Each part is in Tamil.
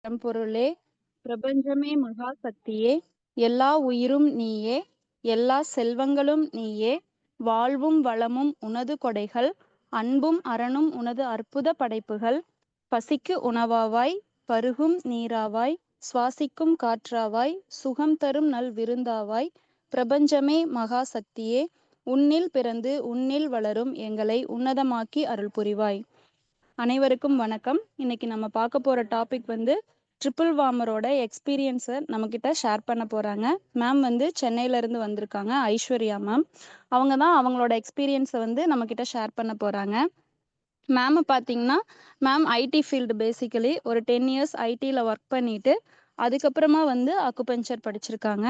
பரம்பொருளே, பிரபஞ்சமே மகா சக்தியே, எல்லா உயிரும் நீயே, எல்லா செல்வங்களும் நீயே, வாழ்வும் வளமும் உனது கொடைகள், அன்பும் அறனும் உனது அற்புத படைப்புகள், பசிக்கு உணவாவாய், பருகும் நீராவாய், சுவாசிக்கும் காற்றாவாய், சுகம் தரும் நல் விருந்தாவாய், பிரபஞ்சமே மகா சக்தியே, உன்னில் பிறந்து உன்னில் வளரும் எங்களை உன்னதமாக்கி அருள் புரிவாய். அனைவருக்கும் வணக்கம். இன்னைக்கு நம்ம பார்க்க போற டாபிக் வந்து ட்ரிபிள் வார்மரோட எக்ஸ்பீரியன்ஸை நம்மக்கிட்ட ஷேர் பண்ண போறாங்க. மேம் வந்து சென்னையில இருந்து வந்திருக்காங்க, ஐஸ்வர்யா மேம். அவங்க தான் அவங்களோட எக்ஸ்பீரியன்ஸை வந்து நம்மக்கிட்ட ஷேர் பண்ண போறாங்க. மேம் பார்த்தீங்கன்னா, மேம் ஐடி ஃபீல்டு பேசிக்கலி ஒரு 10 இயர்ஸ் ஐடியில் ஒர்க் பண்ணிட்டு அதுக்கப்புறமா வந்து அக்குபஞ்சர் படிச்சிருக்காங்க.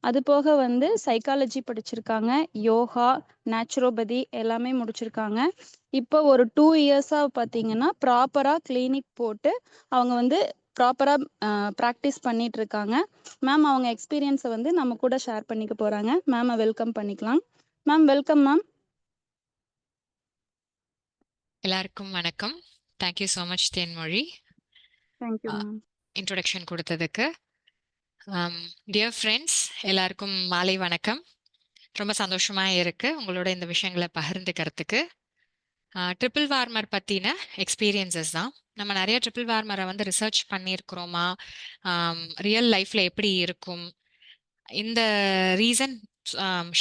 அது போக வந்து சைக்காலஜி படிச்சிருக்காங்க, யோகா, நேச்சுரோபதி எல்லாமே முடிச்சிருக்காங்க. இப்போ ஒரு 2 இயர்ஸாக பார்த்தீங்கன்னா ப்ராப்பராக கிளினிக் போட்டு அவங்க வந்து ப்ராப்பராக ப்ராக்டிஸ் பண்ணிட்டு இருக்காங்க. மேம் அவங்க எக்ஸ்பீரியன்ஸை வந்து நம்ம கூட ஷேர் பண்ணிக்க போகிறாங்க. மேமை வெல்கம் பண்ணிக்கலாம். Ma'am welcome ma'am. எல்லாருக்கும் வணக்கம். Thank you so much Thenmozhi thank you ma'am. Introduction கொடுத்ததுக்கு. டியர் ஃப்ரெண்ட்ஸ், எல்லாருக்கும் மாலை வணக்கம். ரொம்ப சந்தோஷமா இருக்கு உங்களோட இந்த விஷயங்களை பகிர்ந்துக்கிறதுக்கு. ட்ரிபிள் வார்மர் பற்றின எக்ஸ்பீரியன்சஸ் தான். நம்ம நிறைய ட்ரிபிள் வார்மரை வந்து ரிசர்ச் பண்ணியிருக்கிறோமா, ரியல் லைஃப்பில் எப்படி இருக்கும், இந்த ரீசன்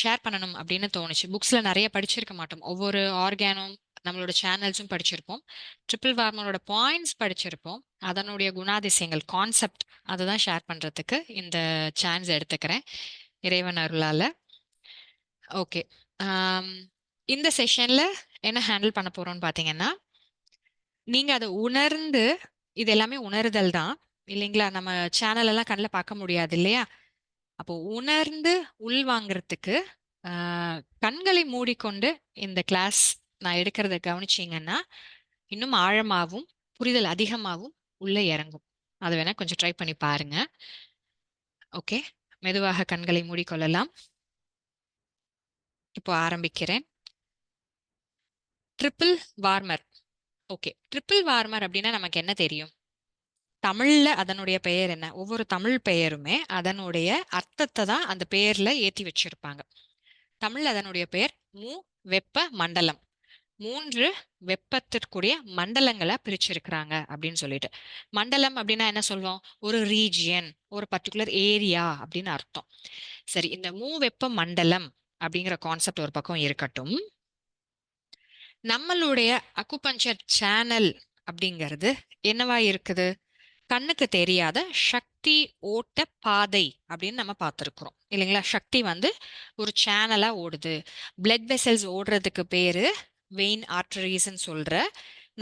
ஷேர் பண்ணணும் அப்படின்னு தோணுச்சு. புக்ஸில் நிறைய படிச்சிருக்க மாட்டோம். ஒவ்வொரு ஆர்கானும் நம்மளோட சேனல்ஸும் படிச்சிருப்போம். ட்ரிபிள் வார்மரோட பாயிண்ட்ஸ் படிச்சிருப்போம். அதனுடைய குணாதிசயங்கள், கான்செப்ட், அதை தான் ஷேர் பண்ணுறதுக்கு இந்த சான்ஸ் எடுத்துக்கிறேன், இறைவன் அருளால். ஓகே, இந்த செஷனில் என்ன ஹேண்டில் பண்ண போகிறோம்னு பார்த்தீங்கன்னா, நீங்கள் அதை உணர்ந்து, இது எல்லாமே உணர்தல் தான் இல்லைங்களா? நம்ம சேனலெல்லாம் கண்ணில் பார்க்க முடியாது இல்லையா? அப்போ உணர்ந்து உள்வாங்கிறதுக்கு கண்களை மூடிக்கொண்டு இந்த கிளாஸ் நான் எடுக்கிறத கவனிச்சிங்கன்னா இன்னும் ஆழமாகவும் புரிதல் அதிகமாகவும் உள்ளே இறங்கும். அதை வேணா கொஞ்சம் ட்ரை பண்ணி பாருங்க. ஓகே, மெதுவாக கண்களை மூடிக்கொள்ளலாம். இப்போ ஆரம்பிக்கிறேன். Triple warmer. Okay, triple warmer அப்படின்னா நமக்கு என்ன தெரியும்? தமிழ்ல அதனுடைய பெயர் என்ன? ஒவ்வொரு தமிழ் பெயருமே அதனுடைய அர்த்தத்தை தான் அந்த பெயர்ல ஏற்றி வச்சிருப்பாங்க. தமிழ் அதனுடைய பெயர் வெப்ப மண்டலம். 3 வெப்பத்திற்குரிய மண்டலங்களை பிரிச்சிருக்கிறாங்க அப்படின்னு சொல்லிட்டு. மண்டலம் அப்படின்னா என்ன சொல்லுவோம்? ஒரு ரீஜியன், ஒரு பர்டிகுலர் ஏரியா அப்படின்னு அர்த்தம். சரி, இந்த வெப்ப மண்டலம் அப்படிங்கிற கான்செப்ட் ஒரு பக்கம் இருக்கட்டும். நம்மளுடைய அக்குபஞ்சர் சேனல் அப்படிங்கிறது என்னவா இருக்குது? கண்ணுக்கு தெரியாத சக்தி ஓட்ட பாதை அப்படின்னு நம்ம பார்த்துருக்குறோம் இல்லைங்களா? சக்தி வந்து ஒரு சேனலா ஓடுது. பிளட் வெசல்ஸ் ஓடுறதுக்கு பேரு வெயின் ஆர்டரிஸ்ன்னு சொல்ற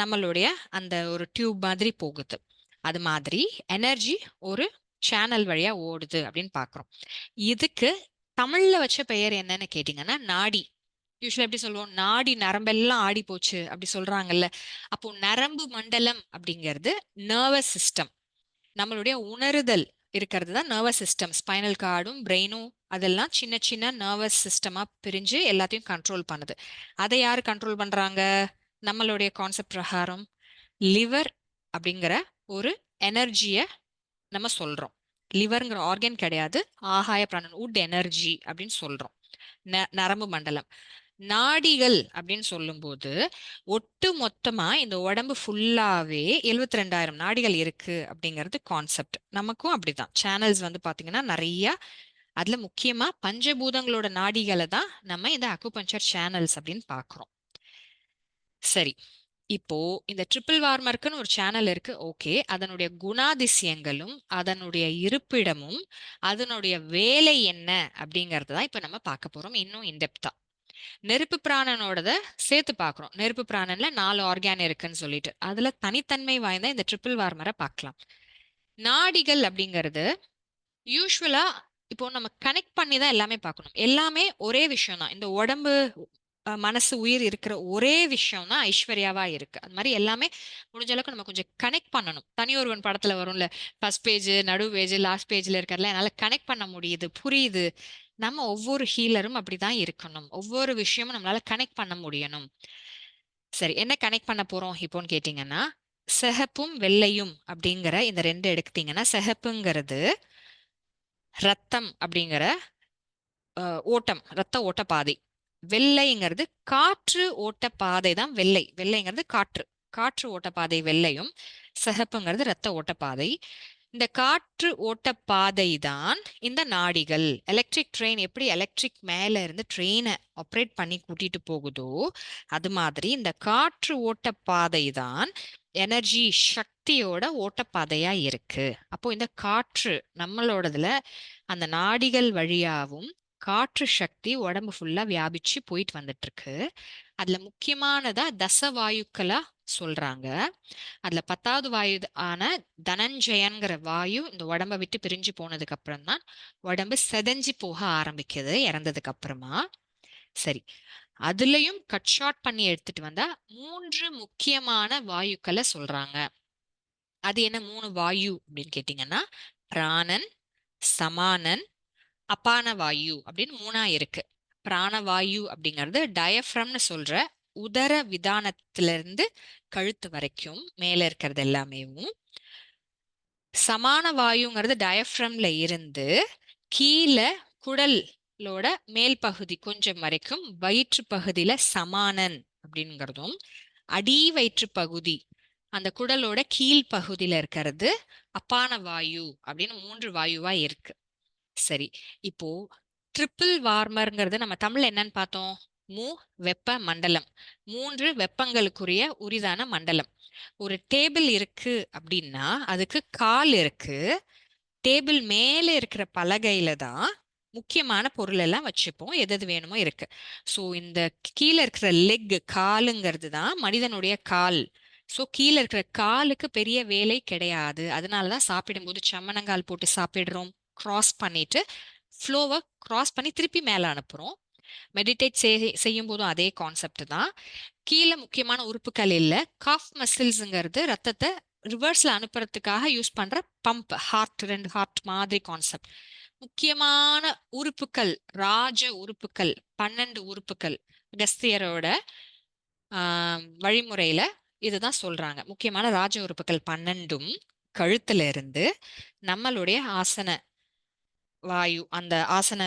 நம்மளுடைய அந்த ஒரு டியூப் மாதிரி போகுது. அது மாதிரி எனர்ஜி ஒரு சேனல் வழியா ஓடுது அப்படின்னு பாக்குறோம். இதுக்கு தமிழ்ல வச்ச பெயர் என்னன்னு கேட்டீங்கன்னா நாடி. யூஸ்வலா எப்படி சொல்லுவோம்? நாடி நரம்பெல்லாம் ஆடி போச்சு அப்படி சொல்றாங்கல்ல. அப்போ நரம்பு மண்டலம் அப்படிங்கிறது நர்வஸ் சிஸ்டம், நம்மளுடைய உணருதல் இருக்கிறது தான் நர்வஸ் சிஸ்டம். ஸ்பைனல் கார்டும் பிரெயினும் அதெல்லாம் சின்ன சின்ன நர்வஸ் சிஸ்டமா பிரிஞ்சு எல்லாத்தையும் கண்ட்ரோல் பண்ணுது. அதை யாரு கண்ட்ரோல் பண்றாங்க? நம்மளுடைய கான்செப்ட் பிரகாரம் லிவர் அப்படிங்கிற ஒரு எனர்ஜியை நம்ம சொல்றோம். லிவர்ங்கிற ஆர்கன் கிடையாது, ஆகாய பிராணன், உட் எனர்ஜி அப்படின்னு சொல்றோம். நரம்பு மண்டலம். நாடிகள் அப்படின்னு சொல்லும்போது ஒட்டு மொத்தமா இந்த உடம்பு ஃபுல்லாவே 72,000 நாடிகள் இருக்கு அப்படிங்கிறது கான்செப்ட். நமக்கும் அப்படிதான். சேனல்ஸ் வந்து பாத்தீங்கன்னா நிறைய, அதுல முக்கியமா பஞ்சபூதங்களோட நாடிகளை தான் நம்ம இந்த அக்குபஞ்சர் சேனல்ஸ் அப்படின்னு பாக்குறோம். சரி, இப்போ இந்த ட்ரிபிள் வார்மர்க்குன்னு ஒரு சேனல் இருக்கு. ஓகே, அதனுடைய குணாதிசயங்களும் அதனுடைய இருப்பிடமும் அதனுடைய வேலை என்ன அப்படிங்கறத தான் இப்ப நம்ம பார்க்க போறோம் இன்னும் இன்டெப்தா. நெருப்பு பிராணனோடத சேர்த்து பார்க்குறோம். நெருப்பு பிராணன்ல 4 ஆர்கான் இருக்குன்னு சொல்லிட்டு அதுல தனித்தன்மை வாய்ந்த இந்த ட்ரிபிள் வார்மரை பார்க்கலாம். நாடிகள் அப்படிங்கிறது யூஸ்வலா இப்போ நம்ம கனெக்ட் பண்ணி தான் எல்லாமே பார்க்கணும். எல்லாமே ஒரே விஷயம் தான். இந்த உடம்பு, மனசு, உயிர் இருக்கிற ஒரே விஷயம் தான் ஐஸ்வர்யாவா இருக்கு. அது மாதிரி எல்லாமே முடிஞ்ச அளவுக்கு நம்ம கொஞ்சம் கனெக்ட் பண்ணணும். தனி ஒருவன் படத்துல வரும்ல, ஃபர்ஸ்ட் பேஜ், நடு பேஜ், லாஸ்ட் பேஜ்ல இருக்கிறதுல என்னால கனெக்ட் பண்ண முடியுது, புரியுது. நம்ம ஒவ்வொரு ஹீலரும் அப்படிதான் இருக்கணும். ஒவ்வொரு விஷயமும் நம்மளால கனெக்ட் பண்ண முடியணும். சரி, என்ன கனெக்ட் பண்ண போறோம் இப்போன்னு கேட்டீங்கன்னா, சிகப்பும் வெள்ளையும் அப்படிங்கிற இந்த ரெண்டு எடுத்தீங்கன்னா, சிகப்புங்கிறது ரத்தம் அப்படிங்கிற ஓட்டம், ரத்த ஓட்ட பாதை. வெள்ளைங்கிறது காற்று ஓட்ட பாதை தான் வெள்ளை. வெள்ளைங்கிறது காற்று, காற்று ஓட்ட பாதை வெள்ளையும், சிகப்புங்கிறது ரத்த ஓட்ட பாதை. இந்த காற்று ஓட்ட பாதை தான் இந்த நாடிகள். எலக்ட்ரிக் ட்ரெயின் எப்படி எலக்ட்ரிக் மேல இருந்து ட்ரெயினை ஆப்ரேட் பண்ணி கூட்டிட்டு போகுதோ, அது மாதிரி இந்த காற்று ஓட்ட பாதை தான் எனர்ஜி, சக்தியோட ஓட்டப்பாதையா இருக்கு. அப்போ இந்த காற்று நம்மளோடதுல அந்த நாடிகள் வழியாவும் காற்று சக்தி உடம்பு ஃபுல்லா வியாபிச்சு போயிட்டு வந்துட்டு இருக்கு. அதுல முக்கியமானதா தசவாயுக்களா சொல்றாங்க. அதுல 10வது வாயு ஆன தனஞ்சயன்கிற வாயு இந்த உடம்ப விட்டு பிரிஞ்சு போனதுக்கு அப்புறம் தான் உடம்பு செதஞ்சு போக ஆரம்பிக்குது இறந்ததுக்கு அப்புறமா. சரி, அதுலயும் கட் ஷார்ட் பண்ணி எடுத்துட்டு வந்தா 3 முக்கியமான வாயுக்களை சொல்றாங்க. அது என்ன 3 வாயு அப்படின்னு கேட்டீங்கன்னா, பிராணன், சமானன், அபான வாயு அப்படின்னு 3ஆ இருக்கு. பிராணவாயு அப்படிங்கிறது டயஃப்ரம்னு சொல்ற உதர விதானத்திலிருந்து கழுத்து வரைக்கும் மேல இருக்கிறது எல்லாமேவும். சமான வாயுங்கிறது டயஃப்ரம்ல இருந்து கீழே குடலோட மேல் பகுதி கொஞ்சம் வரைக்கும் வயிற்று பகுதியில சமானன் அப்படிங்கிறதும், அடி வயிற்று பகுதி அந்த குடலோட கீழ் பகுதியில இருக்கிறது அப்பான வாயு அப்படின்னு 3 வாயுவா இருக்கு. சரி, இப்போ ட்ரிபிள் வார்மர்ங்கிறது நம்ம தமிழ்ல என்னன்னு பார்த்தோம்? வெப்ப மண்டலம். 3 வெப்பங்களுக்குரிய உரிதான மண்டலம். ஒரு டேபிள் இருக்கு அப்படின்னா அதுக்கு கால் இருக்கு. டேபிள் மேல இருக்கிற பலகையில தான் முக்கியமான பொருள் எல்லாம் வச்சுப்போம், எது எது வேணுமோ இருக்கு. ஸோ இந்த கீழே இருக்கிற லெக், காலுங்கிறது தான் மனிதனுடைய கால். ஸோ கீழே இருக்கிற காலுக்கு பெரிய வேலை கிடையாது. அதனாலதான் சாப்பிடும்போது சம்மணங்கால் போட்டு சாப்பிடுறோம், கிராஸ் பண்ணிட்டு ஃப்ளோவை கிராஸ் பண்ணி திருப்பி மேல அனுப்புறோம். மெடிடேட் செய்யும் போதும் அதே கான்செப்ட் தான். கீழே முக்கியமான உறுப்புகள் இல்ல. காஃப் மசில்ஸ்ங்கிறது ரத்தத்தை ரிவர்ஸ்ல அனுப்புறதுக்காக யூஸ் பண்ற பம்ப், ஹார்ட், 2 ஹார்ட் மாதிரி கான்செப்ட். முக்கியமான உறுப்புகள், ராஜ உறுப்புகள் 12 உறுப்புகள் அகஸ்தியரோட வழிமுறையில இதுதான் சொல்றாங்க. முக்கியமான ராஜ உறுப்புகள் 12ம் கழுத்துல இருந்து நம்மளுடைய ஆசன வாயு, அந்த ஆசன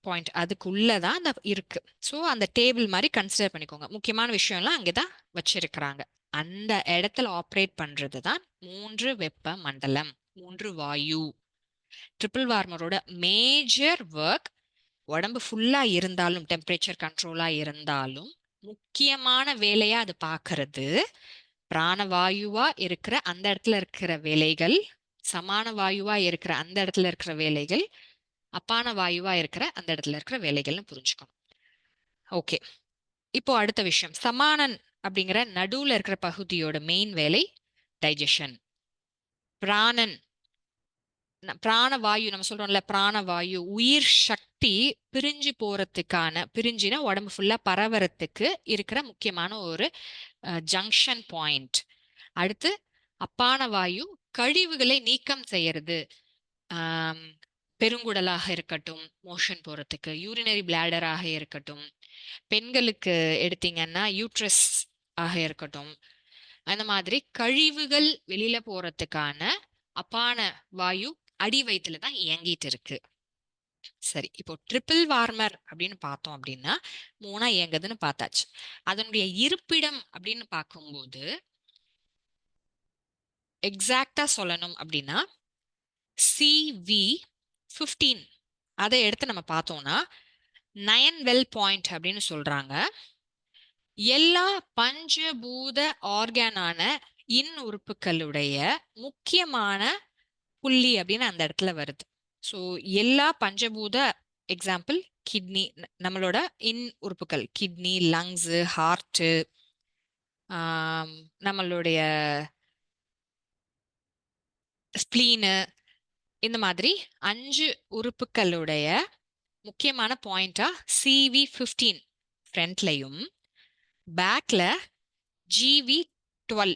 பாயிண்ட் அதுக்குள்ளதான் அந்த இருக்கு. ஸோ அந்த டேபிள் மாதிரி கன்சிடர் பண்ணிக்கோங்க. முக்கியமான விஷயம்லாம் அங்கேதான் வச்சிருக்கிறாங்க. அந்த இடத்துல ஆப்ரேட் பண்றது தான் 3 வெப்ப மண்டலம், 3 வாயு. ட்ரிபிள் வார்மரோட மேஜர் ஒர்க் உடம்பு ஃபுல்லா இருந்தாலும், டெம்பரேச்சர் கண்ட்ரோலா இருந்தாலும், முக்கியமான வேலையா அது பாக்குறது பிராணவாயுவா இருக்கிற அந்த இடத்துல இருக்கிற வேலைகள், சமான வாயுவா இருக்கிற அந்த இடத்துல இருக்கிற வேலைகள், அப்பான வாயுவா இருக்கிற அந்த இடத்துல இருக்கிற வேலைகள்னு புரிஞ்சுக்கணும். ஓகே, இப்போ அடுத்த விஷயம், சமானன் அப்படிங்கிற நடுவுல இருக்கிற பகுதியோட மெயின் வேலை டைஜஷன். பிராணன், பிராணவாயு நம்ம சொல்றோம்ல, பிராணவாயு உயிர் சக்தி பிரிஞ்சு போறதுக்கான, பிரிஞ்சுனா உடம்பு ஃபுல்லா பரவறதுக்கு இருக்கிற முக்கியமான ஒரு ஜங்ஷன் பாயிண்ட். அடுத்து அப்பான வாயு கழிவுகளை நீக்கம் செய்யறது. பெருங்குடலாக இருக்கட்டும், மோஷன் போறதுக்கு, யூரினரி பிளாடராக இருக்கட்டும், பெண்களுக்கு எடுத்தீங்கன்னா யூட்ரஸ் ஆக இருக்கட்டும், அந்த மாதிரி கழிவுகள் வெளியில போறதுக்கான அப்பான வாயு அடி வயிற்றுல தான் இயங்கிட்டு இருக்கு. சரி, இப்போ ட்ரிபிள் வார்மர் அப்படின்னு பார்த்தோம் அப்படின்னா 3ஆ இயங்குதுன்னு பார்த்தாச்சு. அதனுடைய இருப்பிடம் அப்படின்னு பார்க்கும்போது எக்ஸாக்டா சொல்லணும் அப்படின்னா CV15 அதை எடுத்து நம்ம பார்த்தோம்னா 9 வெல் பாயிண்ட் அப்படின்னு சொல்றாங்க. எல்லா பஞ்சபூத ஆர்கானான உறுப்புகளுடைய முக்கியமான புள்ளி அப்படின்னு அந்த இடத்துல வருது. ஸோ எல்லா பஞ்சபூத, எக்ஸாம்பிள் கிட்னி, நம்மளோட உறுப்புகள் கிட்னி, லங்ஸ், ஹார்ட், நம்மளுடைய ஸ்பிளீனு, இந்த மாதிரி 5 உறுப்புகளுடைய முக்கியமான பாயிண்டா CV15 ஃப்ரண்ட்லையும், பேக்ல GV12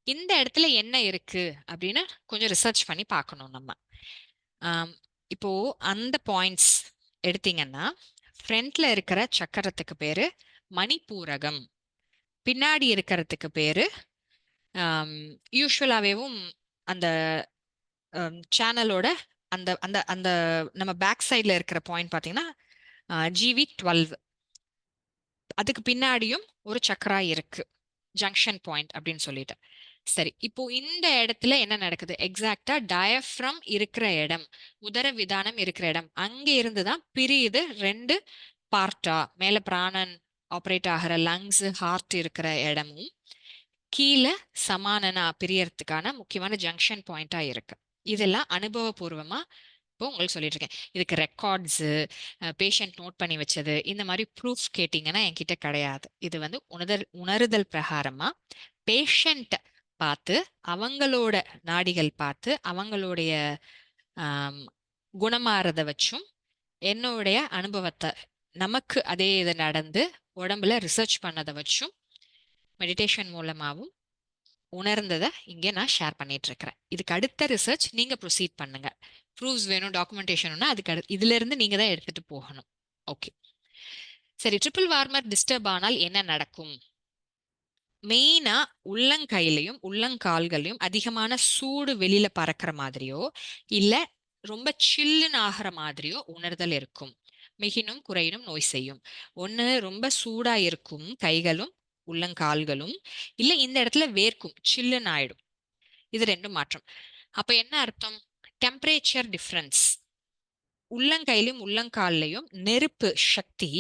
இந்த இடத்துல என்ன இருக்கு அப்படின்னு கொஞ்சம் ரிசர்ச் பண்ணி பார்க்கணும் நம்ம. இப்போ அந்த பாயிண்ட்ஸ் எடுத்தீங்கன்னா, ஃப்ரண்ட்ல இருக்கிற சக்கரத்துக்கு பேரு மணிப்பூரகம், பின்னாடி இருக்கிறதுக்கு பேரு யூஸ்வலாவேவும் அந்த சேனலோட அந்த அந்த அந்த நம்ம பேக் சைட்ல இருக்கிற பாயிண்ட் பார்த்தீங்கன்னா GV12. அதுக்கு பின்னாடியும் ஒரு சக்கரா இருக்கு, ஜங்ஷன் பாயிண்ட் அப்படின்னு சொல்லிட்டு. சரி, இப்போ இந்த இடத்துல என்ன நடக்குது? எக்ஸாக்டா டயஃப்ரம் இருக்கிற இடம், உதர விதானம் இருக்கிற இடம், அங்க இருந்து தான் பிரியுது ரெண்டு பார்ட்டா. மேல பிராணன் ஆப்ரேட் ஆகிற லங்ஸ், ஹார்ட் இருக்கிற இடமும் கீழே சமானனா பிரியறதுக்கான முக்கியமான ஜங்ஷன் பாயிண்டா இருக்கு. இதெல்லாம் அனுபவபூர்வமா இப்போ உங்களுக்கு சொல்லிட்டு இருக்கேன். இதுக்கு ரெக்கார்ட்ஸ், பேஷண்ட் நோட் பண்ணி வச்சது, இந்த மாதிரி ப்ரூஃப் கேட்டிங்கன்னா என்கிட்ட கிடையாது. இது வந்து உணருதல் பிரகாரமா பேஷண்ட் பார்த்து, அவங்களோட நாடிகள் பார்த்து, அவங்களுடைய ஆம், குணமாறத வச்சும், என்னுடைய அனுபவத்தை நமக்கு அதே இது நடந்து உடம்புல ரிசர்ச் பண்ணதை வச்சும், மெடிடேஷன் மூலமாகவும் உணர்ந்ததை இங்கே நான் ஷேர் பண்ணிட்டு இருக்கிறேன். இதுக்கு அடுத்த ரிசர்ச் நீங்க ப்ரொசீட் பண்ணுங்க. ப்ரூஃப்ஸ் வேணும், டாக்குமெண்டேஷன், அதுக்கு இதுல இருந்து நீங்க தான் எடுத்துட்டு போகணும். ஓகே, சரி. ட்ரிபிள் வார்மர் டிஸ்டர்ப் ஆனால் என்ன நடக்கும்? மெயினா உள்ளங்கையிலையும் உள்ளங்கால்களையும் அதிகமான சூடு வெளியில பறக்கிற மாதிரியோ இல்ல ரொம்ப சில்லுன்னு ஆகிற மாதிரியோ உணர்தல் இருக்கும். மிகினும் குறையினும் நோய் செய்யும். ஒண்ணு ரொம்ப சூடா இருக்கும் கைகளும் உள்ளங்கால்களும், இல்ல இந்த இடத்துல வேர்க்கும், சில்லுன்னு ஆயிடும். இது ரெண்டும் மாற்றம். அப்ப என்ன அர்த்தம்? Temperature difference. உள்ளங்கையிலும் உள்ளங்கால்லையும் நெருப்பு சக்தி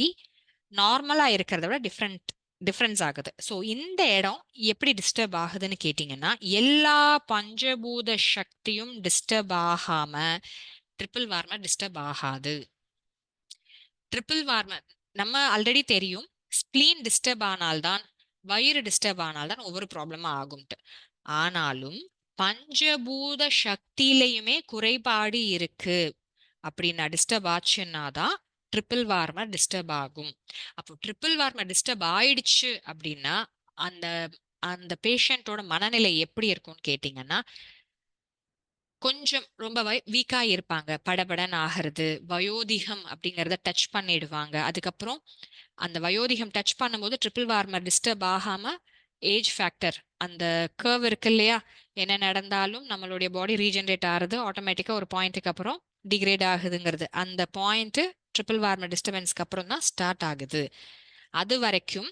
நார்மலா இருக்கிறத விட டிஃப்ரென்ஸ் ஆகுது. ஸோ இந்த இடம் எப்படி டிஸ்டர்ப் ஆகுதுன்னு கேட்டிங்கன்னா, எல்லா பஞ்சபூத சக்தியும் டிஸ்டர்ப் ஆகாம ட்ரிபிள் வார்மர் டிஸ்டர்ப் ஆகாது. ட்ரிபிள் வார்மர் நம்ம ஆல்ரெடி தெரியும், ஸ்பிளீன் டிஸ்டர்ப் ஆனால்தான், வயிறு டிஸ்டர்ப் ஆனால்தான் ஒவ்வொரு ப்ராப்ளமா ஆகும்ட்டு. ஆனாலும் பஞ்சபூத சக்தியிலையுமே குறைபாடு இருக்கு அப்படின்னா, டிஸ்டர்ப் ஆச்சுன்னா தான் ட்ரிபிள் வார்மர் டிஸ்டர்ப் ஆகும். அப்போ ட்ரிபிள் வார்மர் டிஸ்டர்ப் ஆயிடுச்சு அப்படின்னா அந்த அந்த பேஷண்டோட மனநிலை எப்படி இருக்கும்னு கேட்டிங்கன்னா, கொஞ்சம் ரொம்ப வீக்கா இருப்பாங்க, படபடன்னு ஆகிறது, வயோதிகம் அப்படிங்கிறத டச் பண்ணிடுவாங்க. அதுக்கப்புறம் அந்த வயோதிகம் டச் பண்ணும்போது ட்ரிபிள் வார்மர் டிஸ்டர்ப் ஆகாம ஏஜ் ஃபேக்டர், அந்த கர்வ் இருக்கு இல்லையா, என்ன நடந்தாலும் நம்மளுடைய பாடி ரீஜென்ரேட் ஆகுறது ஆட்டோமேட்டிக்கா ஒரு பாயிண்ட்டுக்கு அப்புறம் டிகிரேட் ஆகுதுங்கிறது, அந்த பாயிண்ட் ட்ரிபிள் வார்மர் டிஸ்டர்பன்ஸ்க்கு அப்புறம் தான் ஸ்டார்ட் ஆகுது. அது வரைக்கும்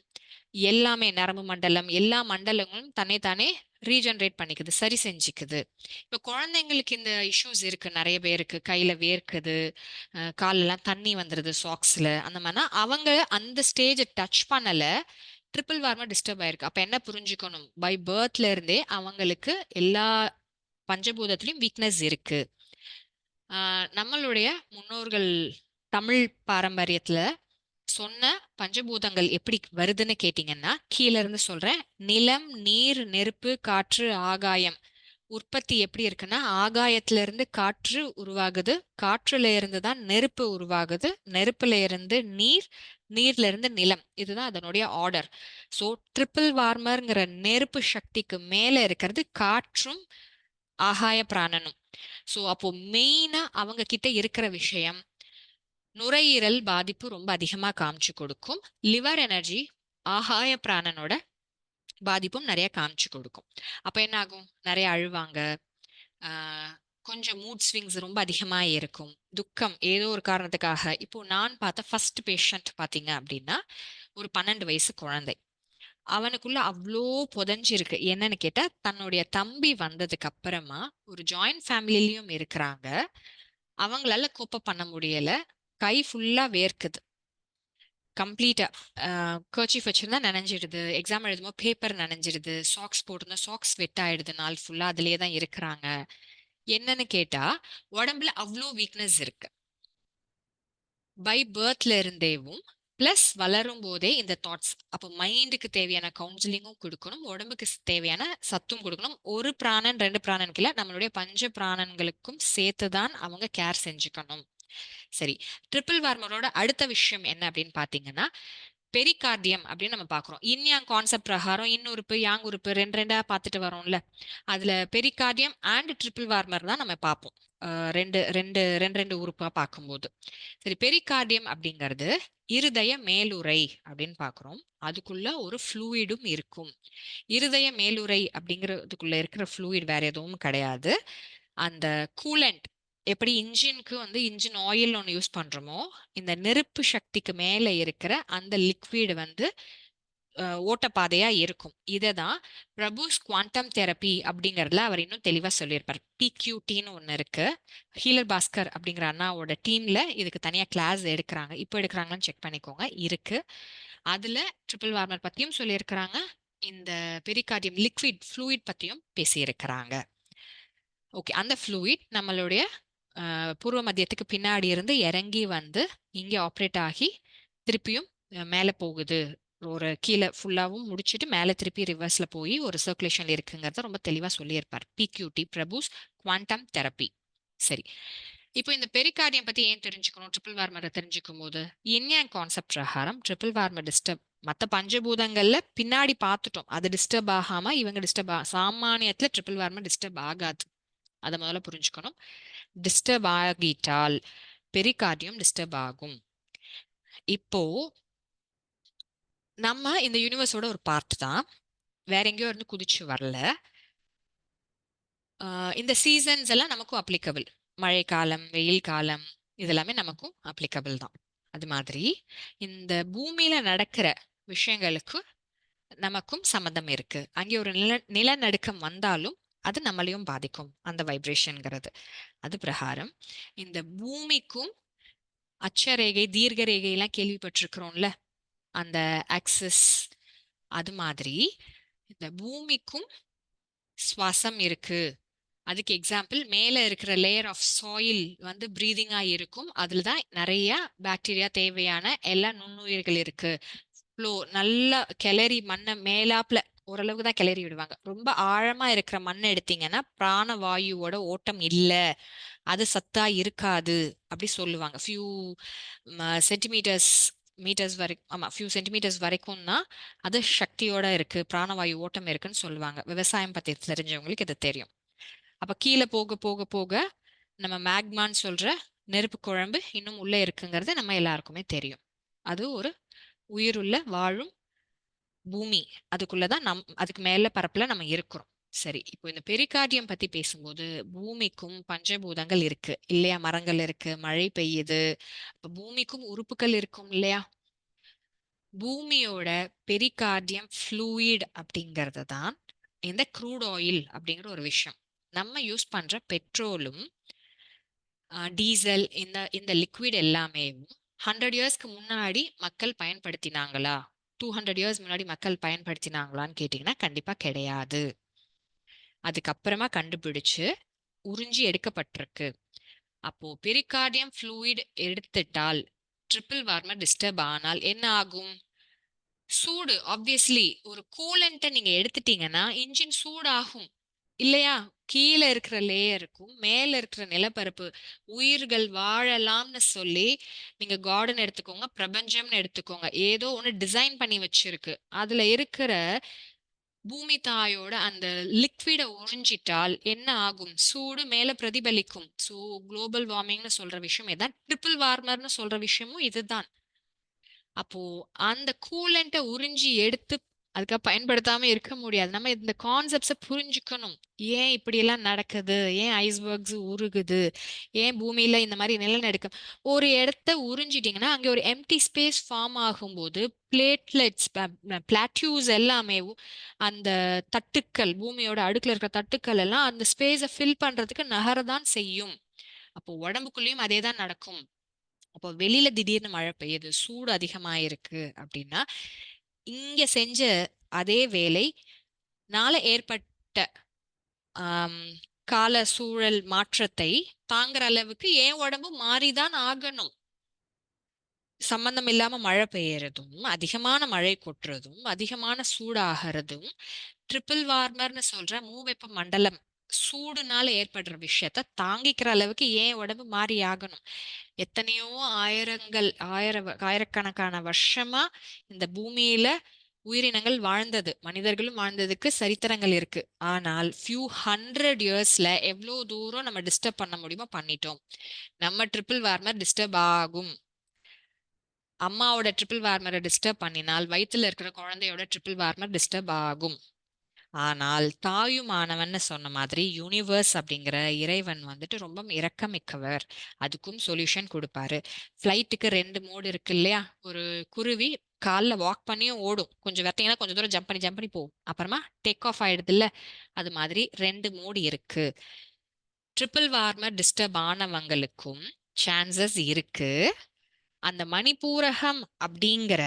எல்லாமே நரம்பு மண்டலம், எல்லா மண்டலங்களும் தன்னைத்தானே ரீஜென்ரேட் பண்ணிக்குது, சரி செஞ்சுக்குது. இப்போ குழந்தைங்களுக்கு இந்த இஷ்யூஸ் இருக்கு, நிறைய பேருக்கு கையில வேர்க்குது, காலெல்லாம் தண்ணி வந்துருது சாக்ஸ்ல, அந்த மாதிரினா அவங்க அந்த ஸ்டேஜ் டச் பண்ணல, ட்ரிபிள் வார்மர் டிஸ்டர்ப் ஆயிருக்கு. அப்ப என்ன புரிஞ்சுக்கணும்? பை பர்த்ல இருந்தே அவங்களுக்கு எல்லா பஞ்சபூதத்திலையும் வீக்னஸ் இருக்கு. நம்மளுடைய முன்னோர்கள் தமிழ் பாரம்பரியத்துல சொன்ன பஞ்சபூதங்கள் எப்படி வருதுன்னு கேட்டீங்கன்னா, கீழ இருந்து சொல்றேன். நிலம், நீர், நெருப்பு, காற்று, ஆகாயம். உற்பத்தி எப்படி இருக்குன்னா, ஆகாயத்துல இருந்து காற்று உருவாகுது, காற்றுல இருந்து தான் நெருப்பு உருவாகுது, நெருப்புல இருந்து நீர், நீர்ல இருந்து நிலம். இதுதான் அதனுடைய ஆர்டர். ஸோ ட்ரிபிள் வார்மர்ங்கிற நெருப்பு சக்திக்கு மேல இருக்கிறது காற்றும் ஆகாய பிராணனும். ஸோ அப்போ மெயினா அவங்க கிட்ட இருக்கிற விஷயம், நுரையீரல் பாதிப்பு ரொம்ப அதிகமா காமிச்சு கொடுக்கும். லிவர் எனர்ஜி, ஆகாய பிராணனோட பாதிப்பும் நிறைய காமிச்சு கொடுக்கும். அப்ப என்ன ஆகும்? நிறைய அழுவாங்க, ஆஹ் கொஞ்சம் மூட் ஸ்விங்ஸ் ரொம்ப அதிகமா இருக்கும், துக்கம் ஏதோ ஒரு காரணத்துக்காக. இப்போ நான் பார்த்த ஃபர்ஸ்ட் பேஷண்ட் பாத்தீங்க அப்படின்னா, ஒரு 12 வயசு குழந்தை. அவனுக்குள்ள அவ்வளோ புதஞ்சிருக்கு. என்னன்னு கேட்டா, தன்னுடைய தம்பி வந்ததுக்கு அப்புறமா ஒரு ஜாயிண்ட் ஃபேமிலிலயும் இருக்கிறாங்க, அவங்களால கோப்ப பண்ண முடியல, கை ஃபுல்லா வேர்க்குது கம்ப்ளீட்டா. கர்ச்சீஃப் வச்சிருந்தா நனைஞ்சிடுது, எக்ஸாம் எழுதும்போது பேப்பர் நனைஞ்சிடுது, சாக்ஸ் போட்டிருந்தா சாக்ஸ் வெட் ஆயிடுது, நாள் ஃபுல்லா அதுலயே தான் இருக்கிறாங்க. என்னன்னு கேட்டா, உடம்புல அவ்வளோ வீக்னஸ் இருக்கு பை பர்த்ல இருந்தேவும். பிளஸ் வளரும் போதே இந்த தாட்ஸ். அப்போ மைண்டுக்கு தேவையான கவுன்சிலிங்கும் கொடுக்கணும், உடம்புக்கு தேவையான சத்தும் கொடுக்கணும். ஒரு பிராணன் ரெண்டு பிராணனுக்கு இல்ல, நம்மளுடைய பஞ்ச பிராணன்களுக்கும் சேர்த்துதான் அவங்க கேர் செஞ்சுக்கணும். சரி, ட்ரிபிள் வார்மரோட அடுத்த விஷயம் என்ன அப்படின்னு பாத்தீங்கன்னா, பெரிகார்டியம் அப்படின்னு நம்ம பார்க்குறோம். இன் யாங் கான்செப்ட் பிரகாரம் இன் உறுப்பு யாங் உறுப்பு ரெண்டு ரெண்டா பார்த்துட்டு வரோம்ல. அதுல பெரிகார்டியம் அண்ட் ட்ரிபிள் வார்மர் தான் நம்ம பார்ப்போம். ரெண்டு ரெண்டு ரெண்டு ரெண்டு உறுப்பா பார்க்கும்போது. சரி, பெரிகார்டியம் அப்படிங்கிறது இருதய மேலுறை அப்படின்னு பார்க்குறோம். அதுக்குள்ள ஒரு ஃப்ளூயிடும் இருக்கும். இருதய மேலுறை அப்படிங்கிறதுக்குள்ள இருக்கிற ஃப்ளூயிட் வேற எதுவும் கிடையாது. அந்த கூலண்ட் எப்படி இன்ஜினுக்கு வந்து இன்ஜின் ஆயில் ஒன்று யூஸ் பண்றோமோ, இந்த நெருப்பு சக்திக்கு மேல இருக்கிற அந்த லிக்விட் வந்து ஓட்டப்பாதையா இருக்கும். இதை தான் பிரபுஸ் குவாண்டம் தெரப்பி அப்படிங்கறதுல அவர் இன்னும் தெளிவா சொல்லியிருப்பார். பிக்யூடின்னு ஒன்று இருக்கு. ஹீலர் பாஸ்கர் அப்படிங்கிற அண்ணாவோட டீம்ல இதுக்கு தனியா கிளாஸ் எடுக்கிறாங்க. இப்போ எடுக்கிறாங்கன்னு செக் பண்ணிக்கோங்க. இருக்கு. அதுல ட்ரிபிள் வார்மர் பத்தியும் சொல்லியிருக்கிறாங்க. இந்த பெரிகார்டியம் லிக்விட் ஃப்ளூயிட் பத்தியும் பேசியிருக்கிறாங்க. ஓகே, அந்த ஃப்ளூயிட் நம்மளுடைய பூர்வ மத்தியத்துக்கு பின்னாடி இருந்து இறங்கி வந்து இங்கே ஆப்ரேட் ஆகி திருப்பியும் மேலே போகுது. ஒரு கீழே ஃபுல்லாகவும் முடிச்சுட்டு மேலே திருப்பி ரிவர்ஸ்ல போய் ஒரு சர்க்குலேஷன்ல இருக்குங்கிறத ரொம்ப தெளிவாக சொல்லியிருப்பார். பிக்யூடி, பிரபுஸ் குவாண்டம் தெரப்பி. சரி, இப்போ இந்த பெரிகார்டியம் பத்தி ஏன் தெரிஞ்சுக்கணும்? ட்ரிபிள் வார்மரை தெரிஞ்சுக்கும் போது இன்யாங் கான்செப்ட் பிரகாரம் ட்ரிபிள் வார்மர் டிஸ்டர்ப் மற்ற பஞ்சபூதங்கள்ல பின்னாடி பார்த்துட்டோம். அது டிஸ்டர்ப் ஆகாம இவங்க டிஸ்டர்ப் சாமானியத்துல ட்ரிபிள் வார்மர் டிஸ்டர்ப் ஆகாது. அதை முதல்ல புரிஞ்சுக்கணும். டிஸ்டர்ப் ஆகிட்டால் பெரிகார்டியம் டிஸ்டர்ப் ஆகும். இப்போ நம்ம இந்த யூனிவர்ஸோட ஒரு பார்ட் தான், வேற எங்கேயோ இருந்து குதிச்சு வரல. இந்த சீசன்ஸ் எல்லாம் நமக்கும் அப்ளிகபிள். மழை காலம், வெயில் காலம், இதெல்லாமே நமக்கும் அப்ளிகபிள் தான். அது மாதிரி இந்த பூமியில நடக்கிற விஷயங்களுக்கு நமக்கும் சம்மந்தம் இருக்கு. அங்கே ஒரு நிலநடுக்கம் வந்தாலும் அது நம்மளையும் பாதிக்கும், அந்த வைப்ரேஷன்ங்கிறது. அது பிரகாரம் இந்த பூமிக்கும் அட்சரேகை, தீர்க்க ரேகை எல்லாம் கேள்விப்பட்டிருக்கிறோம்ல, அந்த ஆக்சிஸ். அது மாதிரி இந்த பூமிக்கும் சுவாசம் இருக்கு. அதுக்கு எக்ஸாம்பிள் மேல இருக்கிற லேயர் ஆஃப் சாயில் வந்து பிரீதிங்கா இருக்கும். அதுல தான் நிறைய பாக்டீரியா தேவையான எல்லா நுண்ணுயிர்கள் இருக்கு. ஃப்ளோ நல்லா கிளறி மண்ணை மேலாப்ல ஓரளவுக்கு தான் கிளறி விடுவாங்க. ரொம்ப ஆழமா இருக்கிற மண்ணை எடுத்தீங்கன்னா பிராணவாயுவோட ஓட்டம் இல்லை, அது சத்தா இருக்காது அப்படி சொல்லுவாங்க. ஃபியூ சென்டிமீட்டர்ஸ் மீட்டர்ஸ் வரைக்கும், ஆமா ஃபியூ சென்டிமீட்டர்ஸ் வரைக்கும்னா அது சக்தியோட இருக்கு, பிராணவாயு ஓட்டம் இருக்குன்னு சொல்லுவாங்க. விவசாயம் பத்தி தெரிஞ்சவங்களுக்கு இது தெரியும். அப்ப கீழே போக போக போக நம்ம மேக்மான்னு சொல்ற நெருப்பு குழம்பு இன்னும் உள்ள இருக்குங்கிறது நம்ம எல்லாருக்குமே தெரியும். அது ஒரு உயிருள்ள வாழும் பூமி. அதுக்குள்ளதான் அதுக்கு மேல பரப்புல நம்ம இருக்கிறோம். சரி, இப்போ இந்த பெரிகார்டியம் பத்தி பேசும்போது பூமிக்கும் பஞ்சபூதங்கள் இருக்கு இல்லையா? மரங்கள் இருக்கு, மழை பெய்யுது. அப்ப பூமிக்கும் உறுப்புகள் இருக்கும் இல்லையா? பூமியோட பெரிகார்டியம் ஃப்ளூயிட் அப்படிங்கிறது தான் இந்த க்ரூட் ஆயில் அப்படிங்கிற ஒரு விஷயம். நம்ம யூஸ் பண்ற பெட்ரோலும் டீசல், இந்த இந்த லிக்விட் எல்லாமே 100 இயர்ஸ்க்கு முன்னாடி மக்கள் பயன்படுத்தினாங்களா, 200 இயர்ஸ் முன்னாடி மக்கள் பயன்படுத்தினாங்களான்னு கேட்டீங்கன்னா கண்டிப்பா கிடையாது. அதுக்கப்புறமா கண்டுபிடிச்சு உறிஞ்சி எடுக்கப்பட்டிருக்கு. அப்போ பெரிகார்டியம் ஃப்ளூயிட் எடுத்துட்டால் ட்ரிபிள் வார்மர் டிஸ்டர்ப் ஆனால் என்ன ஆகும்? சூடு. ஆப்வியஸ்லி ஒரு கூலண்ட்டை நீங்க எடுத்துட்டீங்கன்னா இன்ஜின் சூடாகும் இல்லையா? கீழே இருக்கிற லேயருக்கும் மேல இருக்கிற நிலப்பரப்பு உயிர்கள் வாழலாம்னு சொல்லி நீங்க கார்டன் எடுத்துக்கோங்க, பிரபஞ்சம்னு எடுத்துக்கோங்க, ஏதோ ஒண்ணு டிசைன் பண்ணி வச்சிருக்கு. அதுல இருக்கிற பூமி தாயோட அந்த லிக்விட உறிஞ்சிட்டால் என்ன ஆகும்? சூடு மேல பிரதிபலிக்கும். ஸோ குளோபல் வார்மிங்னு சொல்ற விஷயம் இதான். ட்ரிபிள் வார்மர்னு சொல்ற விஷயமும் இதுதான். அப்போ அந்த கூலண்ட்டை உறிஞ்சி எடுத்து அதுக்காக பயன்படுத்தாம இருக்க முடியாது. நம்ம இந்த கான்செப்ட்ஸை புரிஞ்சுக்கணும். ஏன் இப்படி எல்லாம் நடக்குது, ஏன் ஐஸ்பர்க்ஸ் உருகுது, ஏன் பூமியில இந்த மாதிரி நிலநடுக்கம். ஒரு இடத்த உறிஞ்சிட்டீங்கன்னா அங்கே ஒரு எம்டி ஸ்பேஸ் ஃபார்ம் ஆகும்போது பிளேட்லெட்ஸ், பிளாட்யூஸ் எல்லாமே அந்த தட்டுக்கள், பூமியோட அடுக்குல இருக்கிற தட்டுக்கள் எல்லாம் அந்த ஸ்பேஸை ஃபில் பண்றதுக்கு நகரதான் செய்யும். அப்போ உடம்புக்குள்ளேயும் அதே தான் நடக்கும். அப்போ வெளியில திடீர்னு மழை பெய்யுது, சூடு அதிகமாயிருக்கு அப்படின்னா இங்க செஞ்ச அதே வேலை நாள ஏற்பட்ட ஆம், கால சூழல் மாற்றத்தை தாங்குற அளவுக்கு என் உடம்பு மாறிதான் ஆகணும். சம்பந்தம் இல்லாம மழை பெய்யறதும், அதிகமான மழை கொட்டுறதும், அதிகமான சூடாகிறதும் ட்ரிபிள் வார்மர்னு சொல்ற மூவெப்ப மண்டலம் சூடுனால ஏற்படுற விஷயத்த தாங்கிக்கிற அளவுக்கு ஏன் உடம்பு மாறி ஆகணும்? எத்தனையோ ஆயிரக்கணக்கான வருஷமா இந்த பூமியில உயிரினங்கள் வாழ்ந்தது, மனிதர்களும் வாழ்ந்ததுக்கு சரித்திரங்கள் இருக்கு. ஆனால் ஃபியூ ஹண்ட்ரட் இயர்ஸ்ல எவ்வளோ தூரம் நம்ம டிஸ்டர்ப் பண்ண முடியுமோ பண்ணிட்டோம். நம்ம ட்ரிபிள் வார்மர் டிஸ்டர்ப் ஆகும். அம்மாவோட ட்ரிபிள் வார்மரை டிஸ்டர்ப் பண்ணினால் வயித்துல இருக்கிற குழந்தையோட ட்ரிபிள் வார்மர் டிஸ்டர்ப் ஆகும். ஆனால் தாயுமானவன்னு சொன்ன மாதிரி யூனிவர்ஸ் அப்படிங்கிற இறைவன் வந்துட்டு ரொம்ப இரக்கமிக்கவர். அதுக்கும் சொல்யூஷன் கொடுப்பாரு. ஃப்ளைட்டுக்கு 2 மோடு இருக்கு இல்லையா? ஒரு குருவி கால்ல வாக் பண்ணியும் ஓடும். கொஞ்சம் வெத்தீங்கன்னா கொஞ்சம் தூரம் ஜம்ப் பண்ணி போகும். அப்புறமா டேக் ஆஃப் ஆயிடுது இல்ல? அது மாதிரி 2 மோடு இருக்கு. ட்ரிபிள் வார்மர் டிஸ்டர்ப் ஆனவங்களுக்கும் சான்சஸ் இருக்கு. அந்த மணிப்பூரகம் அப்படிங்கிற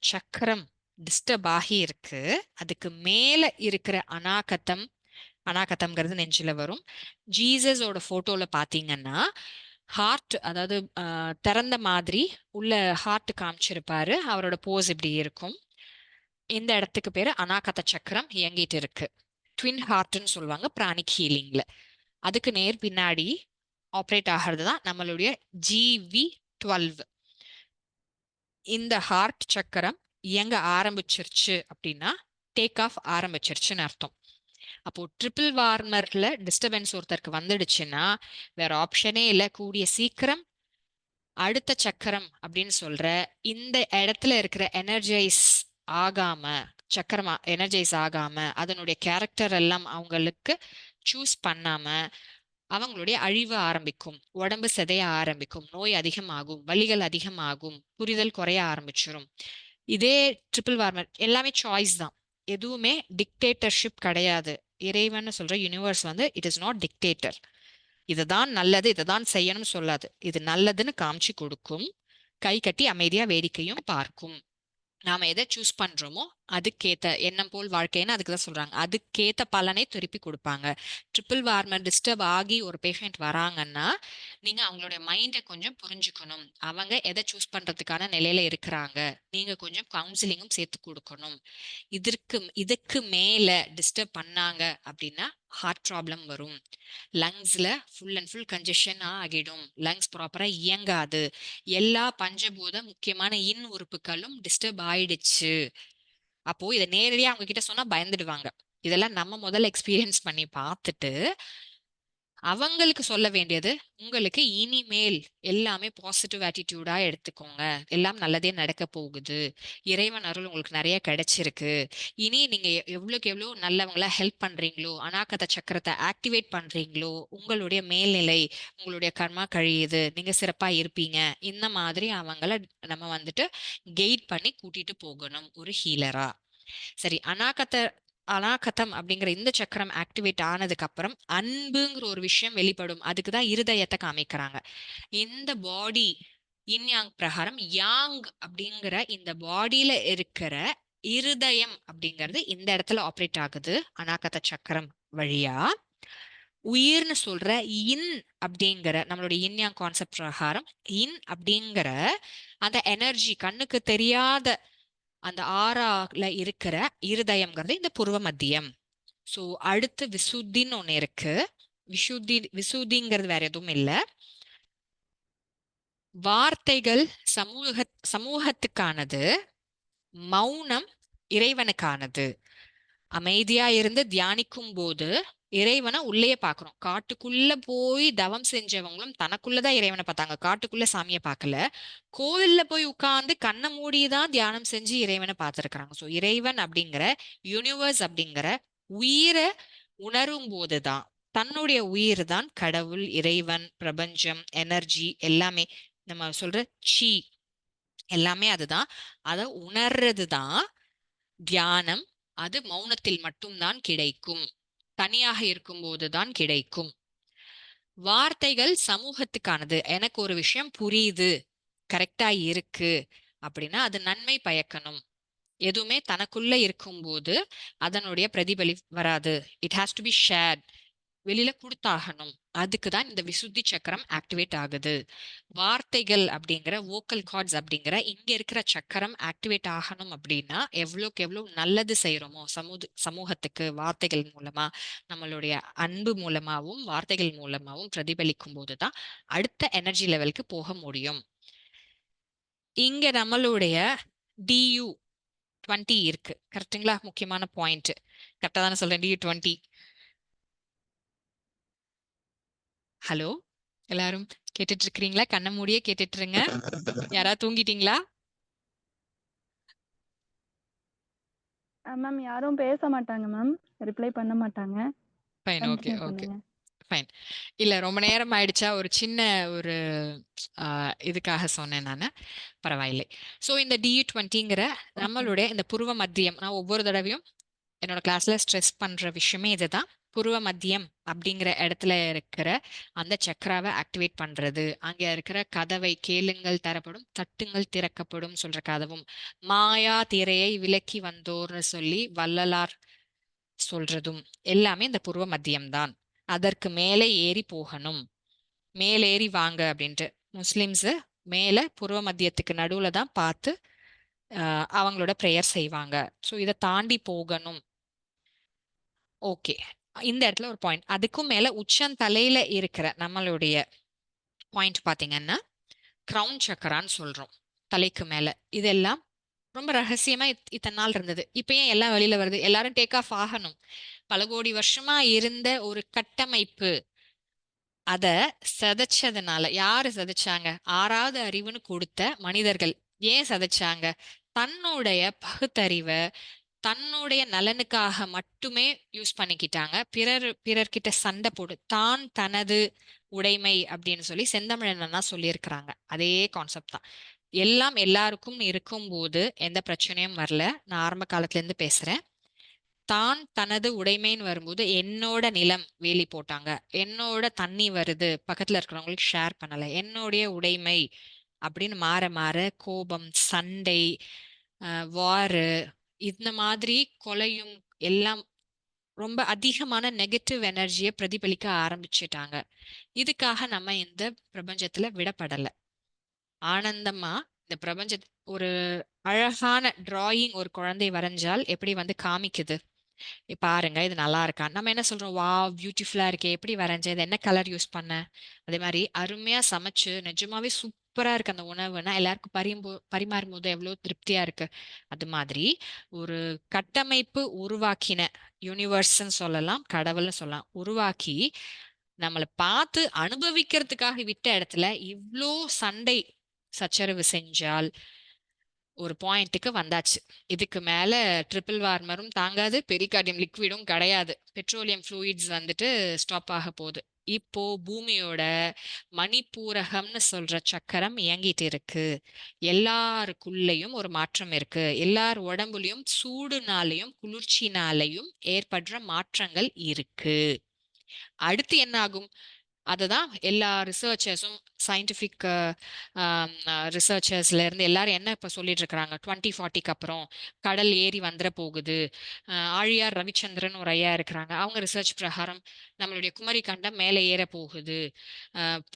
சக்கரம் டிஸ்டர்ப் ஆகி இருக்கு. அதுக்கு மேல இருக்கிற அனாகத்தம்ங்கிறது நெஞ்சில வரும். ஜீசஸோட போட்டோல பாத்தீங்கன்னா ஹார்ட், அதாவது திறந்த மாதிரி உள்ள ஹார்ட் காமிச்சிருப்பாரு. அவரோட போஸ் இப்படி இருக்கும். இந்த இடத்துக்கு பேரு அனாகத்த சக்கரம் இயங்கிட்டு இருக்கு. ட்வின் ஹார்ட்னு சொல்லுவாங்க பிராணிக் ஹீலிங்ல. அதுக்கு நேர் பின்னாடி ஆப்ரேட் ஆகிறது தான் நம்மளுடைய GV12. இந்த ஹார்ட் சக்கரம் இயங்க ஆரம்பிச்சிருச்சு அப்படின்னா டேக் ஆஃப் ஆரம்பிச்சிருச்சுன்னு அர்த்தம். அப்போ ட்ரிபிள் வார்மர்ல டிஸ்டர்பன்ஸ் ஒருத்தருக்கு வந்துடுச்சுன்னா வேற ஆப்ஷனே இல்லை, கூடிய சீக்கிரம் அடுத்த சக்கரம் அப்படின்னு சொல்ற இந்த இடத்துல இருக்கிற சக்கரம் எனர்ஜைஸ் ஆகாம அதனுடைய கேரக்டர் எல்லாம் அவங்களுக்கு சூஸ் பண்ணாம அவங்களுடைய அழிவு ஆரம்பிக்கும், உடம்பு சிதைய ஆரம்பிக்கும், நோய் அதிகமாகும், வலிகள் அதிகமாகும், புரிதல் குறைய ஆரம்பிச்சிடும். இதே ட்ரிபிள் வார்மர் எல்லாமே சாய்ஸ் தான், எதுவுமே டிக்டேட்டர்ஷிப் கிடையாது. இறைவன் சொல்ற யூனிவர்ஸ் வந்து இட் இஸ் நாட் டிக்டேட்டர். இதுதான் நல்லது, இதுதான் செய்யணும்னு சொல்லாது. இது நல்லதுன்னு காமிச்சு கொடுக்கும், கை கட்டி அமைதியா வேடிக்கையும் பார்க்கும். நாம எதை சூஸ் பண்றோமோ அதுக்கேத்த எண்ணம் போல் வாழ்க்கைன்னு அதுக்குதான் சொல்றாங்க. அதுக்கேத்த பலனை திருப்பி கொடுப்பாங்க. ட்ரிபிள் வார்மர் டிஸ்டர்ப் ஆகி ஒரு பேஷண்ட் வராங்கன்னா நீங்க அவங்களுடைய மைண்டை கொஞ்சம் புரிஞ்சுக்கணும். அவங்க எதை சூஸ் பண்றதுக்கான நிலையில இருக்கிறாங்க, நீங்க கொஞ்சம் கவுன்சிலிங்கும் சேர்த்து கொடுக்கணும். இதுக்கு மேல டிஸ்டர்ப் பண்ணாங்க அப்படின்னா ஹார்ட் ப்ராப்ளம் வரும், லங்ஸ்ல ஃபுல் அண்ட் ஃபுல் கன்ஜெஷன் ஆகிடும், லங்ஸ் ப்ராப்பரா இயங்காது, எல்லா பஞ்சபூத முக்கியமான உறுப்புகளும் டிஸ்டர்ப் ஆயிடுச்சு. அப்போ இதை நேரடியா அவங்க கிட்ட சொன்னா பயந்துடுவாங்க. இதெல்லாம் நம்ம முதல்ல எக்ஸ்பீரியன்ஸ் பண்ணி பார்த்துட்டு அவங்களுக்கு சொல்ல வேண்டியது, உங்களுக்கு இனிமேல் எல்லாமே பாசிட்டிவ் ஆட்டிடியூடா எடுத்துக்கோங்க, எல்லாம் நல்லதே நடக்க போகுது, இறைவன் அருள் உங்களுக்கு நிறைய கிடைச்சிருக்கு, இனி நீங்க எவ்வளவுக்கு எவ்வளவு நல்லவங்களா ஹெல்ப் பண்றீங்களோ, அனாகத சக்கரத்தை ஆக்டிவேட் பண்றீங்களோ உங்களுடைய மேல்நிலை, உங்களுடைய கர்மா கழியுது, நீங்க சிறப்பா இருப்பீங்க. இந்த மாதிரி அவங்கள நம்ம வந்துட்டு கைட் பண்ணி கூட்டிட்டு போகணும் ஒரு ஹீலரா. சரி, அனாகத்தம் அப்படிங்கிற இந்த சக்கரம் ஆக்டிவேட் ஆனதுக்கு அப்புறம் அன்புங்கிற ஒரு விஷயம் வெளிப்படும். அதுக்குதான் இருதயத்தை காமிக்கிறாங்க. இந்த பாடி இன்யாங் பிரகாரம் யாங் அப்படிங்கிற இந்த பாடியில இருக்கிற இருதயம் அப்படிங்கிறது இந்த இடத்துல ஆப்ரேட் ஆகுது அனாகத்த சக்கரம் வழியா. உயிர்னு சொல்ற இன் அப்படிங்கிற நம்மளுடைய இன்யாங் கான்செப்ட் பிரகாரம் இன் அப்படிங்கிற அந்த எனர்ஜி கண்ணுக்கு தெரியாத அந்த ஆறால இருக்கிற இருதயம்ங்கிறது இந்த புருவ மத்தியம். சோ அடுத்து விசுத்தின்னு ஒண்ணு இருக்கு. விசுத்திங்கிறது வேற எதுவும் இல்ல. வார்த்தைகள் சமூகத்துக்கானது, மௌனம் இறைவனுக்கானது. அமைதியா இருந்து தியானிக்கும் போது இறைவனை உள்ளே பாக்குறோம். காட்டுக்குள்ள போய் தவம் செஞ்சவங்களும் தனக்குள்ளதான் இறைவனை பார்த்தாங்க, காட்டுக்குள்ள சாமியை பார்க்கல. கோவில்ல போய் உட்கார்ந்து கண்ணை மூடிதான் தியானம் செஞ்சு இறைவனை பார்த்திருக்கிறாங்க. சோ இறைவன் அப்படிங்கிற யூனிவர்ஸ் அப்படிங்கிற உயிரை உணரும் போதுதான், தன்னுடைய உயிர் தான் கடவுள், இறைவன், பிரபஞ்சம், எனர்ஜி எல்லாமே. நம்ம சொல்ற சி எல்லாமே அதுதான். அதை உணர்றதுதான் தியானம். அது மௌனத்தில் மட்டும்தான் கிடைக்கும், தனியாக இருக்கும்போதுதான் கிடைக்கும். வார்த்தைகள் சமூகத்துக்கானது. எனக்கு ஒரு விஷயம் புரியுது, கரெக்டா இருக்கு அப்படின்னா அது நன்மை பயக்கணும். எதுவுமே தனக்குள்ள இருக்கும்போது அதனுடைய பிரதிபலி வராது. It has to be shared. வெளியில கொடுத்தாகணும். அதுக்கு தான் இந்த விசுத்தி சக்கரம் ஆக்டிவேட் ஆகுது. வார்த்தைகள் அப்படிங்கிற வோக்கல் கார்ட்ஸ் அப்படிங்கிற இங்க இருக்கிற சக்கரம் ஆக்டிவேட் ஆகணும் அப்படின்னா எவ்வளோக்கு எவ்வளவு நல்லது செய்யறோமோ சமூகத்துக்கு வார்த்தைகள் மூலமா, நம்மளுடைய அன்பு மூலமாவும் வார்த்தைகள் மூலமாவும் பிரதிபலிக்கும் போதுதான் அடுத்த எனர்ஜி லெவலுக்கு போக முடியும். இங்க நம்மளுடைய DU20 இருக்கு. கரெக்டுங்களா? முக்கியமான பாயிண்ட். கரெக்டா தானே சொல்றேன்? DU20. ஹலோ, எல்லாரும் கேட்டுட்டு இருக்கிறீங்களா? கண்ண மூடியே கேட்டுட்டு இருங்க. யாராவது தூங்கிட்டீங்களா? மேம் யாரும் பேச மாட்டாங்க மேம், ரிப்ளை பண்ண மாட்டாங்க. ஃபைன், ஓகே கண்டினியூ ஓகே பண்ணுங்க. ஃபைன். இல்ல ரொம்ப நேரம் ஆயிடுச்சா, ஒரு சின்ன ஒரு இதுக்காக சொன்னேன் நான். பரவாயில்லை. ஸோ இந்த DU20ங்கிற நம்மளுடைய இந்த புருவ மத்தியம், நான் ஒவ்வொரு தடவையும் என்னோட கிளாஸ்ல ஸ்ட்ரெஸ் பண்ற விஷயமே இதுதான். புருவ மத்தியம் அப்படிங்கிற இடத்துல இருக்கிற அந்த சக்கராவை ஆக்டிவேட் பண்றது, அங்க இருக்கிற கதவை கேளுங்கள் தரப்படும், தட்டுங்கள் திறக்கப்படும் சொல்ற கதவும், மாயா திரையை விலக்கி வந்தோர்னு சொல்லி வள்ளலார் சொல்றதும் எல்லாமே இந்த புருவ மத்தியம்தான். அதற்கு மேலே ஏறி போகணும், மேலேறி வாங்க அப்படின்ட்டு முஸ்லிம்ஸ் மேல புருவ மத்தியத்துக்கு நடுவுல தான் பார்த்து அவங்களோட ப்ரேயர் செய்வாங்க. ஸோ இதை தாண்டி போகணும். ஓகே, இந்த இடத்துல ஒரு பாயிண்ட். அதுக்கும் மேல உச்சந்தலையில இருக்கிற நம்மளுடைய பாயிண்ட் பாத்தீங்கன்னா கிரவுன் சக்கரான்னு சொல்றோம். தலைக்கு மேல இதெல்லாம் ரொம்ப ரகசியமா இத்தனை நாள் இருந்தது. இப்ப ஏன் எல்லாம் வெளியில வருது? எல்லாரும் டேக் ஆஃப் ஆகணும். பல கோடி வருஷமா இருந்த ஒரு கட்டமைப்பு அத சதைச்சதுனால. யாரு சதைச்சாங்க? ஆறாவது அறிவுன்னு கொடுத்த மனிதர்கள். ஏன் சதைச்சாங்க? தன்னுடைய பகுத்தறிவை தன்னுடைய நலனுக்காக மட்டுமே யூஸ் பண்ணிக்கிட்டாங்க. பிறர்கிட்ட சண்டை போடு, தான் தனது உடைமை அப்படின்னு சொல்லி செந்தமிழனா சொல்லியிருக்கிறாங்க. அதே கான்செப்ட் தான். எல்லாம் எல்லாருக்கும் இருக்கும்போது எந்த பிரச்சனையும் வரல. நான் ஆரம்ப காலத்துல இருந்து பேசுறேன். தான் தனது உடைமைன்னு வரும்போது என்னோட நிலம் வேலி போட்டாங்க, என்னோட தண்ணி வருது பக்கத்துல இருக்கிறவங்களுக்கு ஷேர் பண்ணல, என்னுடைய உடைமை அப்படின்னு மாற மாற கோபம், சண்டை, வாரு, இந்த மாதிரி கொலையும் எல்லாம் ரொம்ப அதிகமான நெகட்டிவ் எனர்ஜியை பிரதிபலிக்க ஆரம்பிச்சிட்டாங்க. இதுக்காக நம்ம இந்த பிரபஞ்சத்துல விடப்படல. ஆனந்தமா இந்த பிரபஞ்ச ஒரு அழகான டிராயிங் ஒரு குழந்தை வரைஞ்சால் எப்படி வந்து காமிக்குது, பாருங்க இது நல்லா இருக்கா, நம்ம என்ன சொல்றோம், வா பியூட்டிஃபுல்லா இருக்கே, எப்படி வரைஞ்ச, இது என்ன கலர் யூஸ் பண்ண. அதே மாதிரி அருமையா சமைச்சு நிஜமாவே சூப்பரா இருக்கு அந்த உணவுனா எல்லாருக்கும் பரிமாறும் போது எவ்வளவு திருப்தியா இருக்கு. அது மாதிரி ஒரு கட்டமைப்பு உருவாக்கின யூனிவர்ஸ்ன்னு சொல்லலாம், கடவுள்னு சொல்லலாம், உருவாக்கி நம்மளை பார்த்து அனுபவிக்கிறதுக்காக விட்ட இடத்துல இவ்வளோ சண்டை சச்சரவு செஞ்சால் ஒரு பாயிண்ட்டுக்கு வந்தாச்சு. இதுக்கு மேல ட்ரிபிள் வார்மரும் தாங்காது, பெரிகார்டியம் லிக்விடும் கிடையாது, பெட்ரோலியம் ஃப்ளூயிட்ஸ் வந்துட்டு ஸ்டாப் ஆக போகுது. இப்போ பூமியோட மணிப்பூரகம்னு சொல்ற சக்கரம் இயங்கிட்டு இருக்கு. எல்லாருக்குள்ளேயும் ஒரு மாற்றம் இருக்கு. எல்லார் உடம்புலயும் சூடுனாலையும் குளிர்ச்சினாலையும் ஏற்படுற மாற்றங்கள் இருக்கு. அடுத்து என்ன ஆகும்? அதுதான் எல்லா ரிசர்ச்சர்ஸும் சயின்டிஃபிக் ரிசர்ச்சர்ஸ்ல இருந்து எல்லாரும் என்ன இப்ப சொல்லிட்டு இருக்கிறாங்க, 2040க்கு அப்புறம் கடல் ஏறி வந்துட போகுது. ஆழியார் ரவிச்சந்திரன் ஒரு ஐயா இருக்கிறாங்க, அவங்க ரிசர்ச் பிரகாரம் நம்மளுடைய குமரி கண்டம் மேலே ஏற போகுது,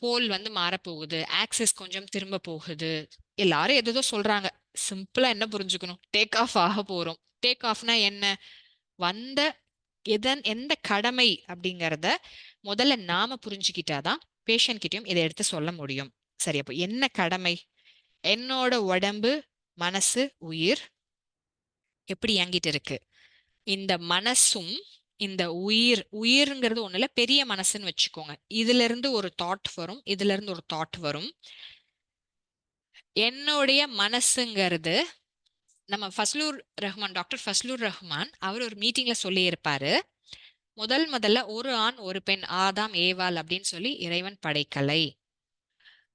போல் வந்து மாறப்போகுது, ஆக்சிஸ் கொஞ்சம் திரும்ப போகுது. எல்லாரும் எதோ சொல்றாங்க. சிம்பிளா என்ன புரிஞ்சுக்கணும், டேக் ஆஃப் ஆக போறோம். டேக் ஆஃப்னா என்ன? வந்த எந்த கடமை அப்படிங்கிறத முதல்ல நாம புரிஞ்சுக்கிட்டாதான் பேஷண்ட் கிட்டயும் இதை எடுத்து சொல்ல முடியும். சரி, அப்போ என்ன கடமை? என்னோட உடம்பு, மனசு, உயிர் எப்படி இயங்கிட்டு இருக்கு? இந்த மனசும் இந்த உயிர்ங்கிறது ஒண்ணுல பெரிய மனசுன்னு வச்சுக்கோங்க. இதுல இருந்து ஒரு தாட் வரும், இதுல இருந்து ஒரு தாட் வரும். என்னுடைய மனசுங்கிறது நம்ம டாக்டர் ஃபஸ்லூர் ரஹ்மான் அவர் ஒரு மீட்டிங்ல சொல்லி இருப்பாரு, முதல்ல ஒரு ஆண் ஒரு பெண், ஆதாம் ஏவாள் அப்படின்னு சொல்லி இறைவன் படைக்கலை.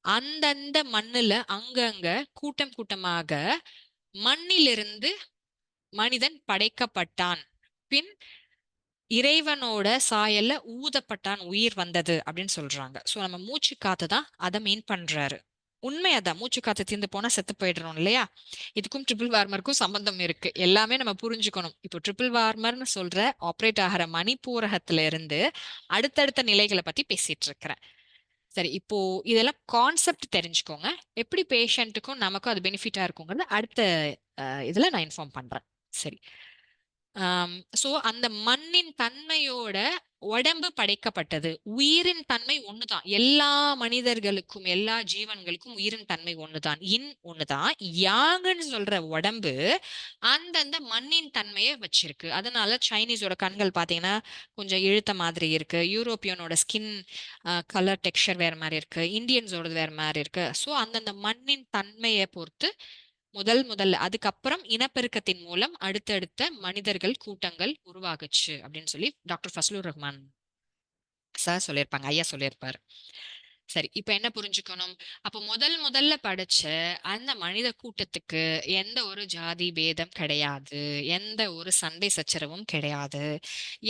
அந்தந்த மண்ணுல அங்கங்க கூட்டம் கூட்டமாக மண்ணிலிருந்து மனிதன் படைக்கப்பட்டான். பின் இறைவனோட சாயல்ல ஊதப்பட்டான், உயிர் வந்தது அப்படின்னு சொல்றாங்க. சோ நம்ம மூச்சு காத்து தான் அதை மீன் பண்றாரு. உண்மை அதான். மூச்சு காத்து தீர்ந்து போனா செத்து போயிடுறோம் இல்லையா? இதுக்கும் ட்ரிபிள் வார்மருக்கும் சம்பந்தம் இருக்கு. எல்லாமே நம்ம புரிஞ்சுக்கணும். இப்போ ட்ரிபிள் வார்மர்னு சொல்ற ஆப்ரேட் ஆகிற மணிப்பூரகத்துல இருந்து அடுத்தடுத்த நிலைகளை பத்தி பேசிட்டு இருக்கிறேன். சரி, இப்போ இதெல்லாம் கான்செப்ட் தெரிஞ்சுக்கோங்க. எப்படி பேஷண்ட்டுக்கும் நமக்கும் அது பெனிஃபிட்டா இருக்குங்கிறது அடுத்த இதுல நான் இன்ஃபார்ம் பண்றேன். சரி. சோ அந்த மண்ணின் தன்மையோட உடம்பு படைக்கப்பட்டது. உயிரின் தன்மை ஒண்ணுதான். எல்லா மனிதர்களுக்கும் எல்லா ஜீவன்களுக்கும் உயிரின் தன்மை ஒண்ணுதான். ஒண்ணுதான். யாங்குன்னு சொல்ற உடம்பு அந்தந்த மண்ணின் தன்மையை வச்சிருக்கு. அதனால சைனீஸோட கண்கள் பாத்தீங்கன்னா கொஞ்சம் இழுத்த மாதிரி இருக்கு. யூரோப்பியனோட ஸ்கின் கலர் டெக்ஸ்சர் வேற மாதிரி இருக்கு. இந்தியன்ஸோட வேற மாதிரி இருக்கு. ஸோ அந்தந்த மண்ணின் தன்மையை பொறுத்து முதல்ல அதுக்கப்புறம் இனப்பெருக்கத்தின் மூலம் அடுத்தடுத்த மனிதர்கள் கூட்டங்கள் உருவாகுச்சு அப்படின்னு சொல்லி டாக்டர் ஃபஸ்லுர் ரஹ்மான் சார் சொல்லியிருப்பாங்க, ஐயா சொல்லியிருப்பாரு. சரி, இப்ப என்ன புரிஞ்சுக்கணும்? அப்போ முதல்ல படைச்ச அந்த மனித கூட்டத்துக்கு எந்த ஒரு ஜாதி பேதம் கிடையாது, எந்த ஒரு சண்டை சச்சரவும் கிடையாது,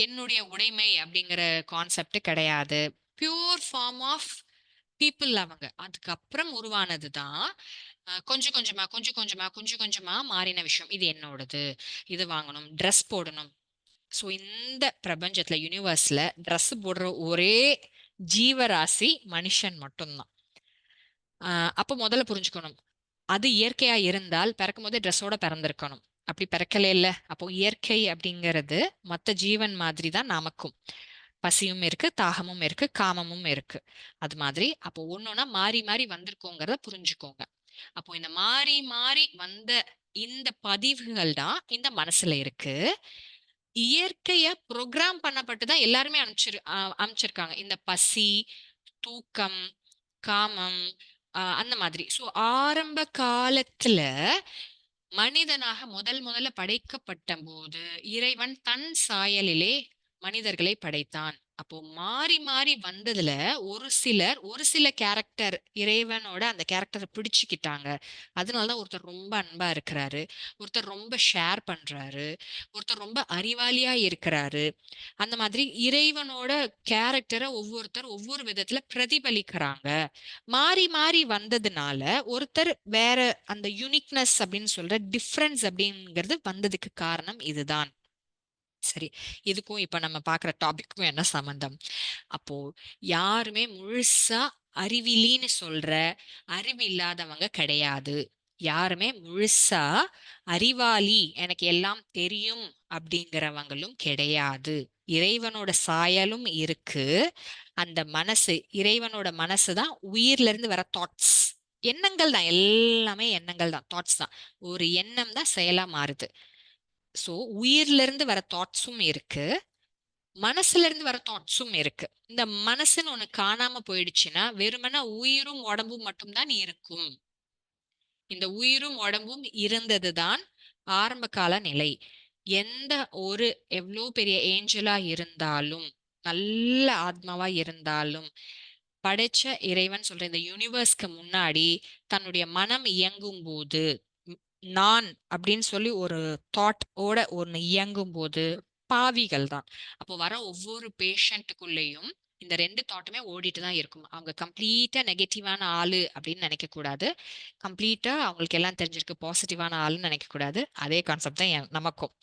என்னுடைய உடைமை அப்படிங்கிற கான்செப்ட் கிடையாது. பியூர் ஃபார்ம் ஆஃப் பீப்புள் அவங்க. அதுக்கப்புறம் உருவானதுதான் கொஞ்சம் கொஞ்சமா மாறின விஷயம். இது என்னோடது, இது வாங்கணும், ட்ரெஸ் போடணும். ஸோ இந்த பிரபஞ்சத்துல யூனிவர்ஸ்ல ட்ரெஸ் போடுற ஒரே ஜீவராசி மனுஷன் மட்டும்தான். அப்போ முதல்ல புரிஞ்சுக்கணும், அது இயற்கையா இருந்தால் பிறக்கும் போதே ட்ரெஸ்ஸோட பிறந்திருக்கணும். அப்படி பிறக்கலே இல்ல. அப்போ இயற்கை அப்படிங்கிறது மற்ற ஜீவன் மாதிரி தான் நமக்கும். பசியும் இருக்கு, தாகமும் இருக்கு, காமமும் இருக்கு. அது மாதிரி அப்போ ஒன்னொன்னா மாறி மாறி வந்திருக்கோங்கிறத புரிஞ்சுக்கோங்க. அப்போ இந்த மாறி மாறி வந்த இந்த பதிவுகள் தான் இந்த மனசுல இருக்கு. இயற்கைய ப்ரோக்ராம் பண்ணப்பட்டுதான் எல்லாருமே அமைச்சிருக்காங்க. இந்த பசி, தூக்கம், காமம், அந்த மாதிரி. சோ ஆரம்ப காலத்துல மனிதனாக முதல்ல படைக்கப்பட்ட போது இறைவன் தன் சாயலிலே மனிதர்களை படைத்தான். அப்போ மாறி மாறி வந்ததுல ஒரு சில கேரக்டர் இறைவனோட அந்த கேரக்டரை பிடிச்சுக்கிட்டாங்க. அதனாலதான் ஒருத்தர் ரொம்ப அன்பா இருக்கிறாரு, ஒருத்தர் ரொம்ப ஷேர் பண்றாரு, ஒருத்தர் ரொம்ப அறிவாளியா இருக்கிறாரு. அந்த மாதிரி இறைவனோட கேரக்டரை ஒவ்வொருத்தர் ஒவ்வொரு விதத்துல பிரதிபலிக்கிறாங்க. மாறி மாறி வந்ததுனால ஒருத்தர் வேற அந்த யூனிக்னஸ் அப்படின்னு சொல்ற டிஃப்ரென்ஸ் அப்படிங்கிறது வந்ததுக்கு காரணம் இதுதான். சரி, இதுக்கும் இப்ப நம்ம பாக்குற டாபிக்கும் என்ன சம்பந்தம்? அப்போ யாருமே முழுசா அறிவிலின்னு சொல்ற அறிவு இல்லாதவங்க கிடையாது. யாருமே முழுசா அறிவாளி, எனக்கு எல்லாம் தெரியும் அப்படிங்கிறவங்களும் கிடையாது. இறைவனோட சாயலும் இருக்கு. அந்த மனசு, இறைவனோட மனசுதான் உயிர்ல இருந்து வர தாட்ஸ், எண்ணங்கள் தான். எல்லாமே எண்ணங்கள் தான், தாட்ஸ் தான். ஒரு எண்ணம் தான் செயலா மாறுது. சோ உயிர்ல இருந்து வர தாட்ஸும் இருக்கு, மனசுல இருந்து வர தாட்ஸும் இருக்கு. இந்த மனசுன்னு ஒண்ணு காணாம போயிடுச்சுன்னா வெறுமனே உயிரும் உடம்பும் மட்டும்தான் இருக்கும். இந்த உயிரும் உடம்பும் இருந்ததுதான் ஆரம்ப கால நிலை. எந்த ஒரு எவ்வளவு பெரிய ஏஞ்சலா இருந்தாலும், நல்ல ஆத்மாவா இருந்தாலும், படைச்ச இறைவன் சொல்ற இந்த யூனிவர்ஸ்க்கு முன்னாடி தன்னுடைய மனம் இயங்கும் போது, நான் அப்படின்னு சொல்லி ஒரு தாட் ஓட ஒன்னு இயங்கும் போது பாவிகள் தான். அப்போ வர ஒவ்வொரு பேஷண்ட்டுக்குள்ளேயும் இந்த ரெண்டு தாட்டுமே ஓடிட்டு தான் இருக்கும். அவங்க கம்ப்ளீட்டா நெகட்டிவான ஆளு அப்படின்னு நினைக்க கூடாது, கம்ப்ளீட்டா அவங்களுக்கு எல்லாம் தெரிஞ்சிருக்கு பாசிட்டிவான ஆளுன்னு நினைக்க கூடாது. அதே கான்செப்ட் தான் நமக்கும்.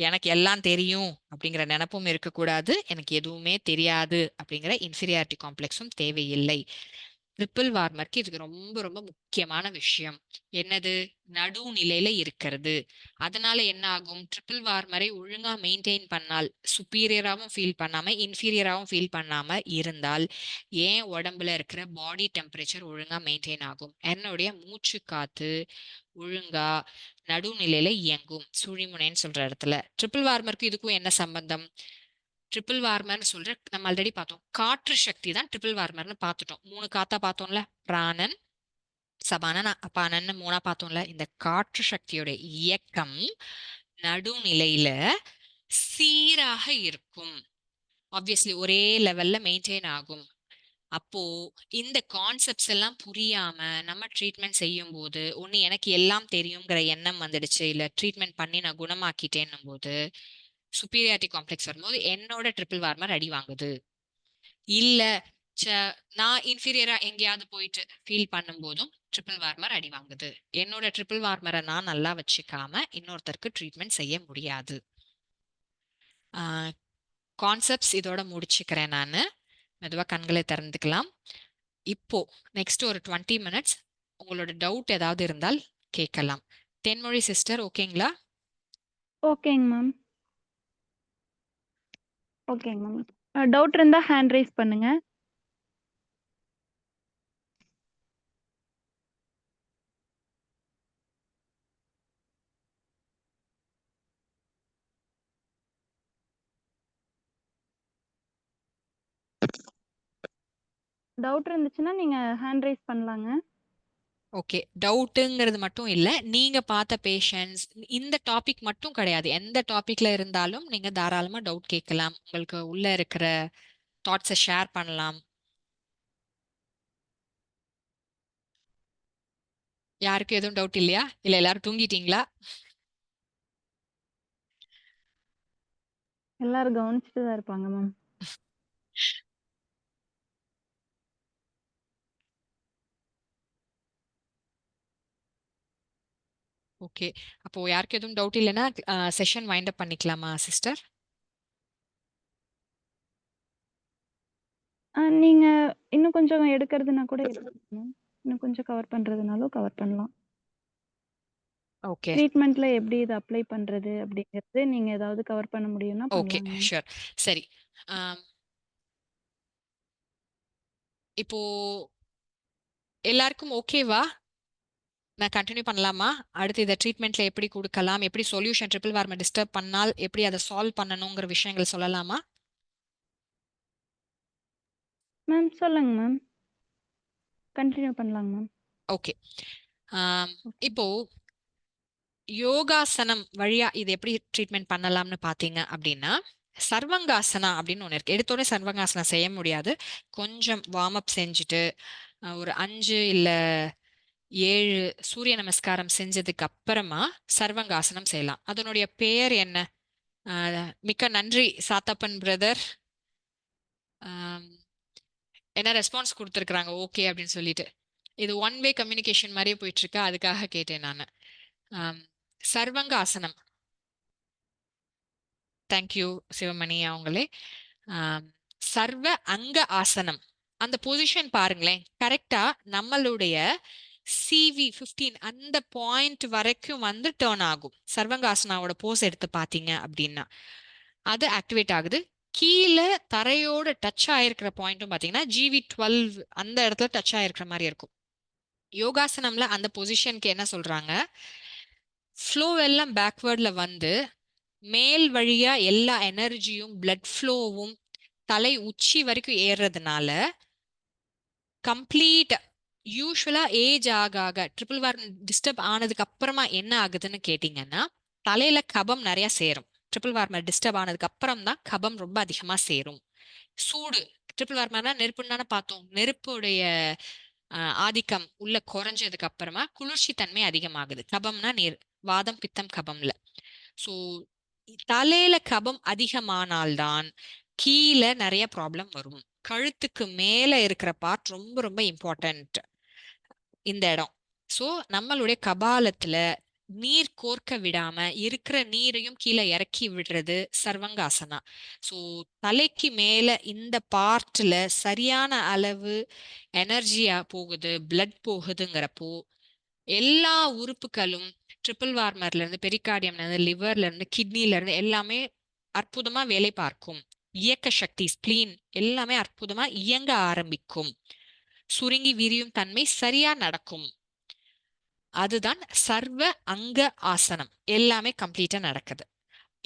எனக்கு எல்லாம் தெரியும் அப்படிங்கிற நினைப்பும் இருக்கக்கூடாது, எனக்கு எதுவுமே தெரியாது அப்படிங்கிற இன்ஃபீரியாரிட்டி காம்ப்ளெக்ஸும் தேவையில்லை. ட்ரிபிள் வார்மருக்கு இதுக்கு ரொம்ப ரொம்ப முக்கியமான விஷயம் என்னது? நடுநிலையில இருக்கிறது. அதனால என்ன ஆகும்? ட்ரிபிள் வார்மரை ஒழுங்கா மெயின்டைன் பண்ணால், சுப்பீரியராகவும் ஃபீல் பண்ணாம இன்ஃபீரியராகவும் ஃபீல் பண்ணாம இருந்தால் ஏன் உடம்புல இருக்கிற பாடி டெம்பரேச்சர் ஒழுங்கா மெயின்டைன் ஆகும். என்னுடைய மூச்சு காத்து ஒழுங்கா நடுநிலையில இயங்கும். சுழிமுனைன்னு சொல்ற இடத்துல. ட்ரிபிள் வார்மருக்கு இதுக்கும் என்ன சம்பந்தம்? ட்ரிபிள் வார்மர்னு சொல்ற நம்ம ஆல்ரெடி பார்த்தோம், காற்று சக்தி தான் ட்ரிபிள் வார்மர்னு பார்த்துட்டோம். 3 காத்தா பார்த்தோம்ல, பிராணன், சபானன், அபானன் 3 பார்த்தோம்ல. இந்த காற்று சக்தியோட இயக்கம் நடுநிலையில சீராக இருக்கும். ஆப்வியஸ்லி ஒரே லெவல்ல மெயின்டைன் ஆகும். அப்போ இந்த கான்செப்ட்ஸ் எல்லாம் புரியாம நம்ம ட்ரீட்மெண்ட் செய்யும் போது ஒண்ணு எனக்கு எல்லாம் தெரியுங்கிற எண்ணம் வந்துடுச்சு, இல்ல ட்ரீட்மெண்ட் பண்ணி நான் குணமாக்கிட்டேன்னும் போது சுப்பீரியாரிட்டி காம்ப்ளெக்ஸ் வரும்போது என்னோட ட்ரிபிள் வார்மர் அடி வாங்குது. இல்ல நான் இன்ஃபீரியரா எங்கேயாவது போயிட்டு ஃபீல் பண்ணும்போதும் ட்ரிபிள் வார்மர் அடி வாங்குது. என்னோட ட்ரிபிள் வார்மரை நான் நல்லா வச்சுக்காம இன்னொருத்தருக்கு ட்ரீட்மெண்ட் செய்ய முடியாது. கான்செப்ட்ஸ் இதோட முடிச்சுக்கிறேன் நான். மெதுவா கண்களை திறந்துக்கலாம். இப்போ நெக்ஸ்ட் ஒரு 20 மினிட்ஸ் உங்களோட டவுட் ஏதாவது இருந்தால் கேட்கலாம். தென்மொழி சிஸ்டர் ஓகேங்களா? ஓகேங்க மேம். ஓகேங்க மேம். டவுட் இருந்தா ஹேண்ட் ரைஸ் பண்ணுங்க. டவுட் இருந்துச்சுன்னா நீங்க ஹேண்ட் ரைஸ் பண்ணலாங்க. ஓகே, டவுட்டுங்கிறது மட்டும் இல்ல, நீங்க பார்த்த பேஷண்ட்ஸ் இந்த டாபிக் மட்டும் கிடையாது, எந்த டாபிக்ல இருந்தாலும் நீங்க தாராளமா டவுட் கேட்கலாம். உங்களுக்கு உள்ள இருக்கிற தாட்ஸை ஷேர் பண்ணலாம். யாருக்கும் எதுவும் டவுட் இல்லையா? இல்ல எல்லாரும் தூங்கிட்டீங்களா? எல்லாரும் கவனிச்சுட்டு தான் இருப்பாங்க மேம். ஓகே, அப்போ யாருக்கும் எதுவும் டவுட் இல்லைன்னா செஷன் வைண்ட் அப் பண்ணிக்கலாமா சிஸ்டர்? நீங்க இன்னும் கொஞ்சம் எடுக்கிறதுனா கூட எடுத்துக்கலாம். இன்னும் கொஞ்சம் கவர் பண்றதுனாலும் கவர் பண்ணலாம். ஓகே ட்ரீட்மெண்ட்ல எப்படி இத அப்ளை பண்றது அப்படிங்கிறது நீங்க ஏதாவது கவர் பண்ண முடியும்னா ஓகே பண்ணலாங்க. ஷூர். சரி, ஆம், இப்போ எல்லாருக்கும் ஓகேவா? நான் கண்டினியூ பண்ணலாமா? அடுத்து இதை ட்ரீட்மெண்ட்ல எப்படி கொடுக்கலாம், எப்படி சொல்யூஷன் ட்ரிபிள் வார்மை டிஸ்டர்ப் பண்ணால் எப்படி அதை சால்வ் பண்ணணுங்கிற விஷயங்கள் சொல்லலாமா? மேம் சொல்லுங்க மேம். கண்டினியூ பண்ணலாங்க மேம். Okay, okay. இப்போ யோகாசனம் வழியா இது எப்படி ட்ரீட்மெண்ட் பண்ணலாம்னு பாத்தீங்க அப்படின்னா, சர்வங்காசனா அப்படின்னு ஒன்று இருக்கு. எடுத்தோடனே சர்வங்காசனா செய்ய முடியாது. கொஞ்சம் வார்ம் அப் செஞ்சுட்டு ஒரு 5 இல்ல 7 சூரிய நமஸ்காரம் செஞ்சதுக்கு அப்புறமா சர்வங்காசனம் செய்யலாம். அதனுடைய பெயர் என்ன? மிக்க நன்றி சாத்தப்பன் பிரதர், என்ன ரெஸ்பான்ஸ் கொடுத்துருக்குறாங்க ஓகே அப்படின்னு சொல்லிட்டு. இது ஒன் வே கம்யூனிகேஷன் மாதிரியே போயிட்டு இருக்கா, அதுக்காக கேட்டேன் நான். சர்வங்காசனம். தேங்க்யூ சிவமணி அவங்களே. சர்வ அங்க ஆசனம், அந்த பொசிஷன் பாருங்களேன், கரெக்டா நம்மளுடைய CV15 அந்த பாயிண்ட் வரைக்கும் வந்து டேர்ன் ஆகும். சர்வங்காசனாவோட போஸ் எடுத்து பார்த்தீங்க அப்படின்னா அது ஆக்டிவேட் ஆகுது. கீழே தரையோட டச் ஆயிருக்கிற பாயிண்ட்டும் பார்த்தீங்கன்னா GV12 அந்த இடத்துல டச் ஆயிருக்கிற மாதிரி இருக்கும். யோகாசனம்ல அந்த பொசிஷனுக்கு என்ன சொல்றாங்க, ஃப்ளோ எல்லாம் பேக்வேர்ட்ல வந்து மேல் வழியா எல்லா எனர்ஜியும் பிளட் ஃப்ளோவும் தலை உச்சி வரைக்கும் ஏறுறதுனால கம்ப்ளீட். யூஸ்வலா ஏஜ் ஆக ஆக ட்ரிபிள் வார் டிஸ்டர்ப் ஆனதுக்கு அப்புறமா என்ன ஆகுதுன்னு கேட்டீங்கன்னா, தலையில கபம் நிறைய சேரும். ட்ரிபிள் வார்மர் டிஸ்டர்ப் ஆனதுக்கு அப்புறம் தான் கபம் ரொம்ப அதிகமா சேரும். சூடு, ட்ரிபிள் வார்மர்னா நெருப்புன்னு தானே பார்த்தோம், நெருப்புடைய ஆதிக்கம் உள்ள குறைஞ்சதுக்கு அப்புறமா குளிர்ச்சி தன்மை அதிகமாகுது. கபம்னா நீர், வாதம் பித்தம் கபம்ல. ஸோ தலையில கபம் அதிகமானால்தான் கீழே நிறைய ப்ராப்ளம் வரும். கழுத்துக்கு மேல இருக்கிற பார்ட் ரொம்ப ரொம்ப இம்பார்ட்டன்ட் இந்த இடம். ஸோ நம்மளுடைய கபாலத்துல நீர் கோர்க்க விடாம இருக்கிற நீரையும் கீழே இறக்கி விடுறது சர்வங்காசனா. ஸோ தலைக்கு மேல இந்த பார்ட்ல சரியான அளவு எனர்ஜியா போகுது, பிளட் போகுதுங்கிறப்போ எல்லா உறுப்புகளும் ட்ரிபிள் வார்மர்ல இருந்து பெரிகார்டியம்ல இருந்து லிவர்ல இருந்து கிட்னில இருந்து எல்லாமே அற்புதமா வேலை பார்க்கும். இயக்க சக்தி ஸ்பிளீன் எல்லாமே அற்புதமா இயங்க ஆரம்பிக்கும். சுருங்கி விரியும் தன்மை சரியா நடக்கும். அதுதான் சர்வ அங்க ஆசனம், எல்லாமே கம்ப்ளீட்டா நடக்குது.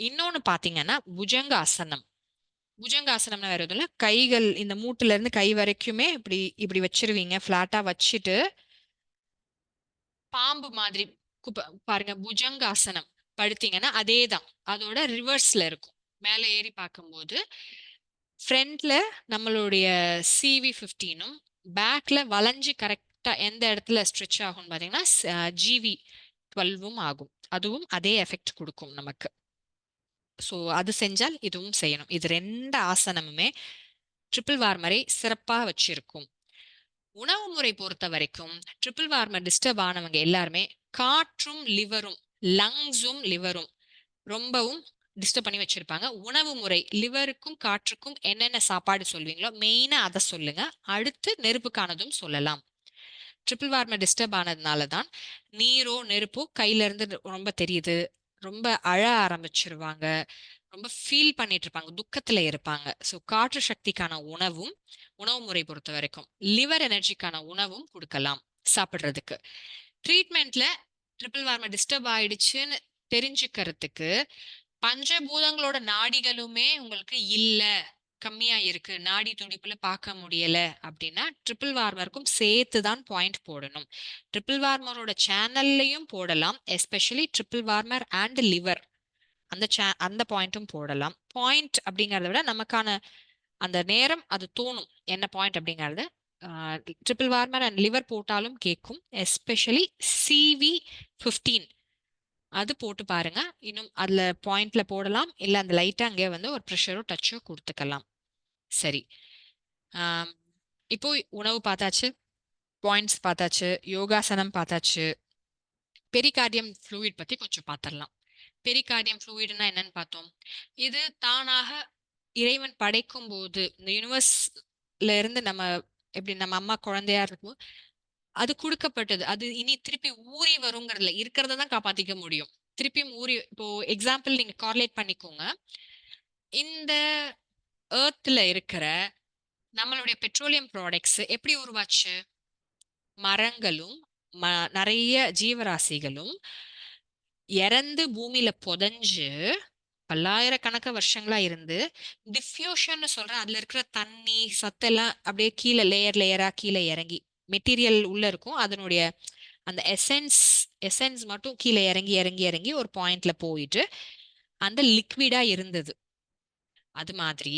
இன்னொன்னு பாத்தீங்கன்னா புஜங்காசனம். புஜங்காசனம்னா வேற எதுவும் இல்ல, கைகள் இந்த மூட்டுல இருந்து கை வரைக்குமே இப்படி இப்படி வச்சிருவீங்க, பிளாட்டா வச்சுட்டு பாம்பு மாதிரி பாருங்க. புஜங்காசனம் படுத்தீங்கன்னா அதேதான், அதோட ரிவர்ஸ்ல இருக்கும். மேலே ஏறி பார்க்கும்போது ஃப்ரண்ட்ல நம்மளுடைய CV15ம் பேக்ல வளைஞ்சு கரெக்டா எந்த இடத்துல ஸ்ட்ரெச் ஆகும் பார்த்தீங்கன்னா GV12ம் ஆகும். அதுவும் அதே எஃபெக்ட் கொடுக்கும் நமக்கு. ஸோ அது செஞ்சால் இதுவும் செய்யணும். இது ரெண்டு ஆசனமுமே ட்ரிபிள் வார்மரை சிறப்பா வச்சிருக்கும். உணவு முறை பொறுத்த வரைக்கும் ட்ரிபிள் வார்மர் டிஸ்டர்ப் ஆனவங்க எல்லாருமே காற்றும் லிவரும், லங்ஸும் லிவரும் ரொம்பவும் டிஸ்டர்ப் பண்ணி வச்சிருப்பாங்க. உணவு முறை லிவருக்கும் காற்றுக்கும் என்னென்ன சாப்பாடு சொல்வீங்களோ மெயினா அதை சொல்லுங்க. அடுத்து நெருப்புக்கானதும் சொல்லலாம். ட்ரிபிள் வார்மர் டிஸ்டர்ப் ஆனதுனால தான் நீரோ நெருப்போ கையில இருந்து ரொம்ப தெரியுது, ரொம்ப அழ ஆரம்பிச்சிருவாங்க, ரொம்ப ஃபீல் பண்ணிட்டு இருப்பாங்க, துக்கத்துல இருப்பாங்க. ஸோ காற்று சக்திக்கான உணவும், உணவு முறை பொறுத்த வரைக்கும் லிவர் எனர்ஜிக்கான உணவும் கொடுக்கலாம் சாப்பிடுறதுக்கு. ட்ரீட்மெண்ட்ல ட்ரிபிள் வார்மர் டிஸ்டர்ப் ஆயிடுச்சுன்னு தெரிஞ்சுக்கிறதுக்கு பஞ்சபூதங்களோட நாடிகளுமே உங்களுக்கு இல்ல, கம்மியா இருக்கு, நாடி துடிப்புல பார்க்க முடியல அப்படின்னா ட்ரிபிள் வார்மருக்கும் சேர்த்து தான் பாயிண்ட் போடணும். ட்ரிபிள் வார்மரோட சேனல்லையும் போடலாம், especially triple warmer and liver அந்த பாயிண்ட்டும் போடலாம். பாயிண்ட் அப்படிங்கறத விட நமக்கான அந்த நேரம் அது தோணும் என்ன பாயிண்ட் அப்படிங்கறது. ட்ரிபிள் வார்மர் அண்ட் லிவர் போட்டாலும் கேட்கும், எஸ்பெஷலி CV15 அது போட்டு பாருங்க. இன்னும் அதுல பாயிண்ட்ல போடலாம், இல்ல அந்த லைட்டா அங்கே வந்து ஒரு ப்ரெஷரோ டச்சோ கொடுத்துக்கலாம். சரி, ஆம், இப்போ உணவு பார்த்தாச்சு, பாயிண்ட்ஸ் பார்த்தாச்சு, யோகாசனம் பார்த்தாச்சு. பெரிகார்டியம் ஃப்ளூயிட் பத்தி கொஞ்சம் பார்த்துடலாம். பெரிகார்டியம் ஃப்ளூயிட்னா என்னன்னு பார்த்தோம். இது தானாக இறைவன் படைக்கும் போது இந்த யூனிவர்ஸ்ல இருந்து நம்ம எப்படி நம்ம அம்மா குழந்தையா இருக்கும் அது கொடுக்கப்பட்டது. அது இனி திருப்பி ஊறி வருங்கிறதுல இருக்கிறத தான் காப்பாத்திக்க முடியும். திருப்பியும் ஊறி இப்போ எக்ஸாம்பிள் நீங்க கார்லேட் பண்ணிக்கோங்க. இந்த எர்த்ல இருக்கிற நம்மளுடைய பெட்ரோலியம் ப்ராடக்ட்ஸ் எப்படி உருவாச்சு? மரங்களும் நிறைய ஜீவராசிகளும் இறந்து பூமியில புதைஞ்சு பல்லாயிரக்கணக்க வருஷங்களா இருந்து டிஃப்யூஷன் சொல்றேன், அதுல இருக்கிற தண்ணி சத்தெல்லாம் அப்படியே கீழே லேயர் லேயரா கீழே இறங்கி மெட்டீரியல் உள்ள இருக்கும், அதனுடைய அந்த எசன்ஸ் மட்டும் கீழே இறங்கி இறங்கி இறங்கி ஒரு பாயிண்ட்ல போயிட்டு அந்த லிக்விடா இருந்தது. அது மாதிரி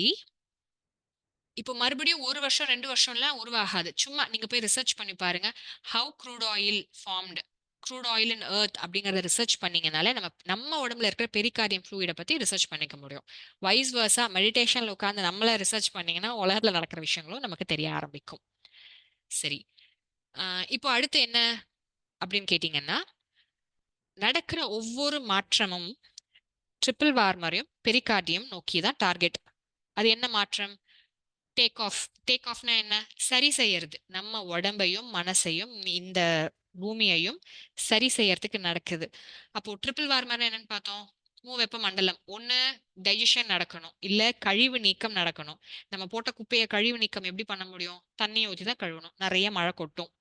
இப்போ மறுபடியும் 1 வருஷம் 2 வருஷம்லாம் உருவாகாது. சும்மா நீங்க போய் ரிசர்ச் பண்ணி பாருங்க. How crude oil formed, crude oil in earth அப்படிங்கறத ரிசர்ச் பண்ணீங்கனாலே நம்ம உடம்புல இருக்கிற பெரிகார்டியம் ஃப்ளூயிட பத்தி ரிசர்ச் பண்ணிக்க முடியும். வைஸ் வர்ஸா மெடிடேஷன்ல உட்காந்து நம்மள ரிசர்ச் பண்ணீங்கன்னா உலகத்துல நடக்கிற விஷயங்களும் நமக்கு தெரிய ஆரம்பிக்கும். சரி, இப்போ அடுத்து என்ன அப்படின்னு கேட்டீங்கன்னா, நடக்கிற ஒவ்வொரு மாற்றமும் ட்ரிபிள் வார்மரையும் பெரிகார்டியம் நோக்கி தான் டார்கெட். அது என்ன மாற்றம்? டேக் ஆஃப்னா என்ன? சரி செய்யறது. நம்ம உடம்பையும் மனசையும் இந்த பூமியையும் சரி செய்யறதுக்கு நடக்குது. அப்போ ட்ரிபிள் வார்மர் என்னன்னு பார்த்தோம். வெப்ப மண்டலம் ஒண்ணு, டைஜஷன் நடக்கணும், இல்ல கழிவு நீக்கம் நடக்கணும். நம்ம போட்ட குப்பையை கழிவு நீக்கம் எப்படி பண்ண முடியும்? தண்ணியை ஊற்றி தான் கழுவணும், நிறைய மழை கொட்டும்.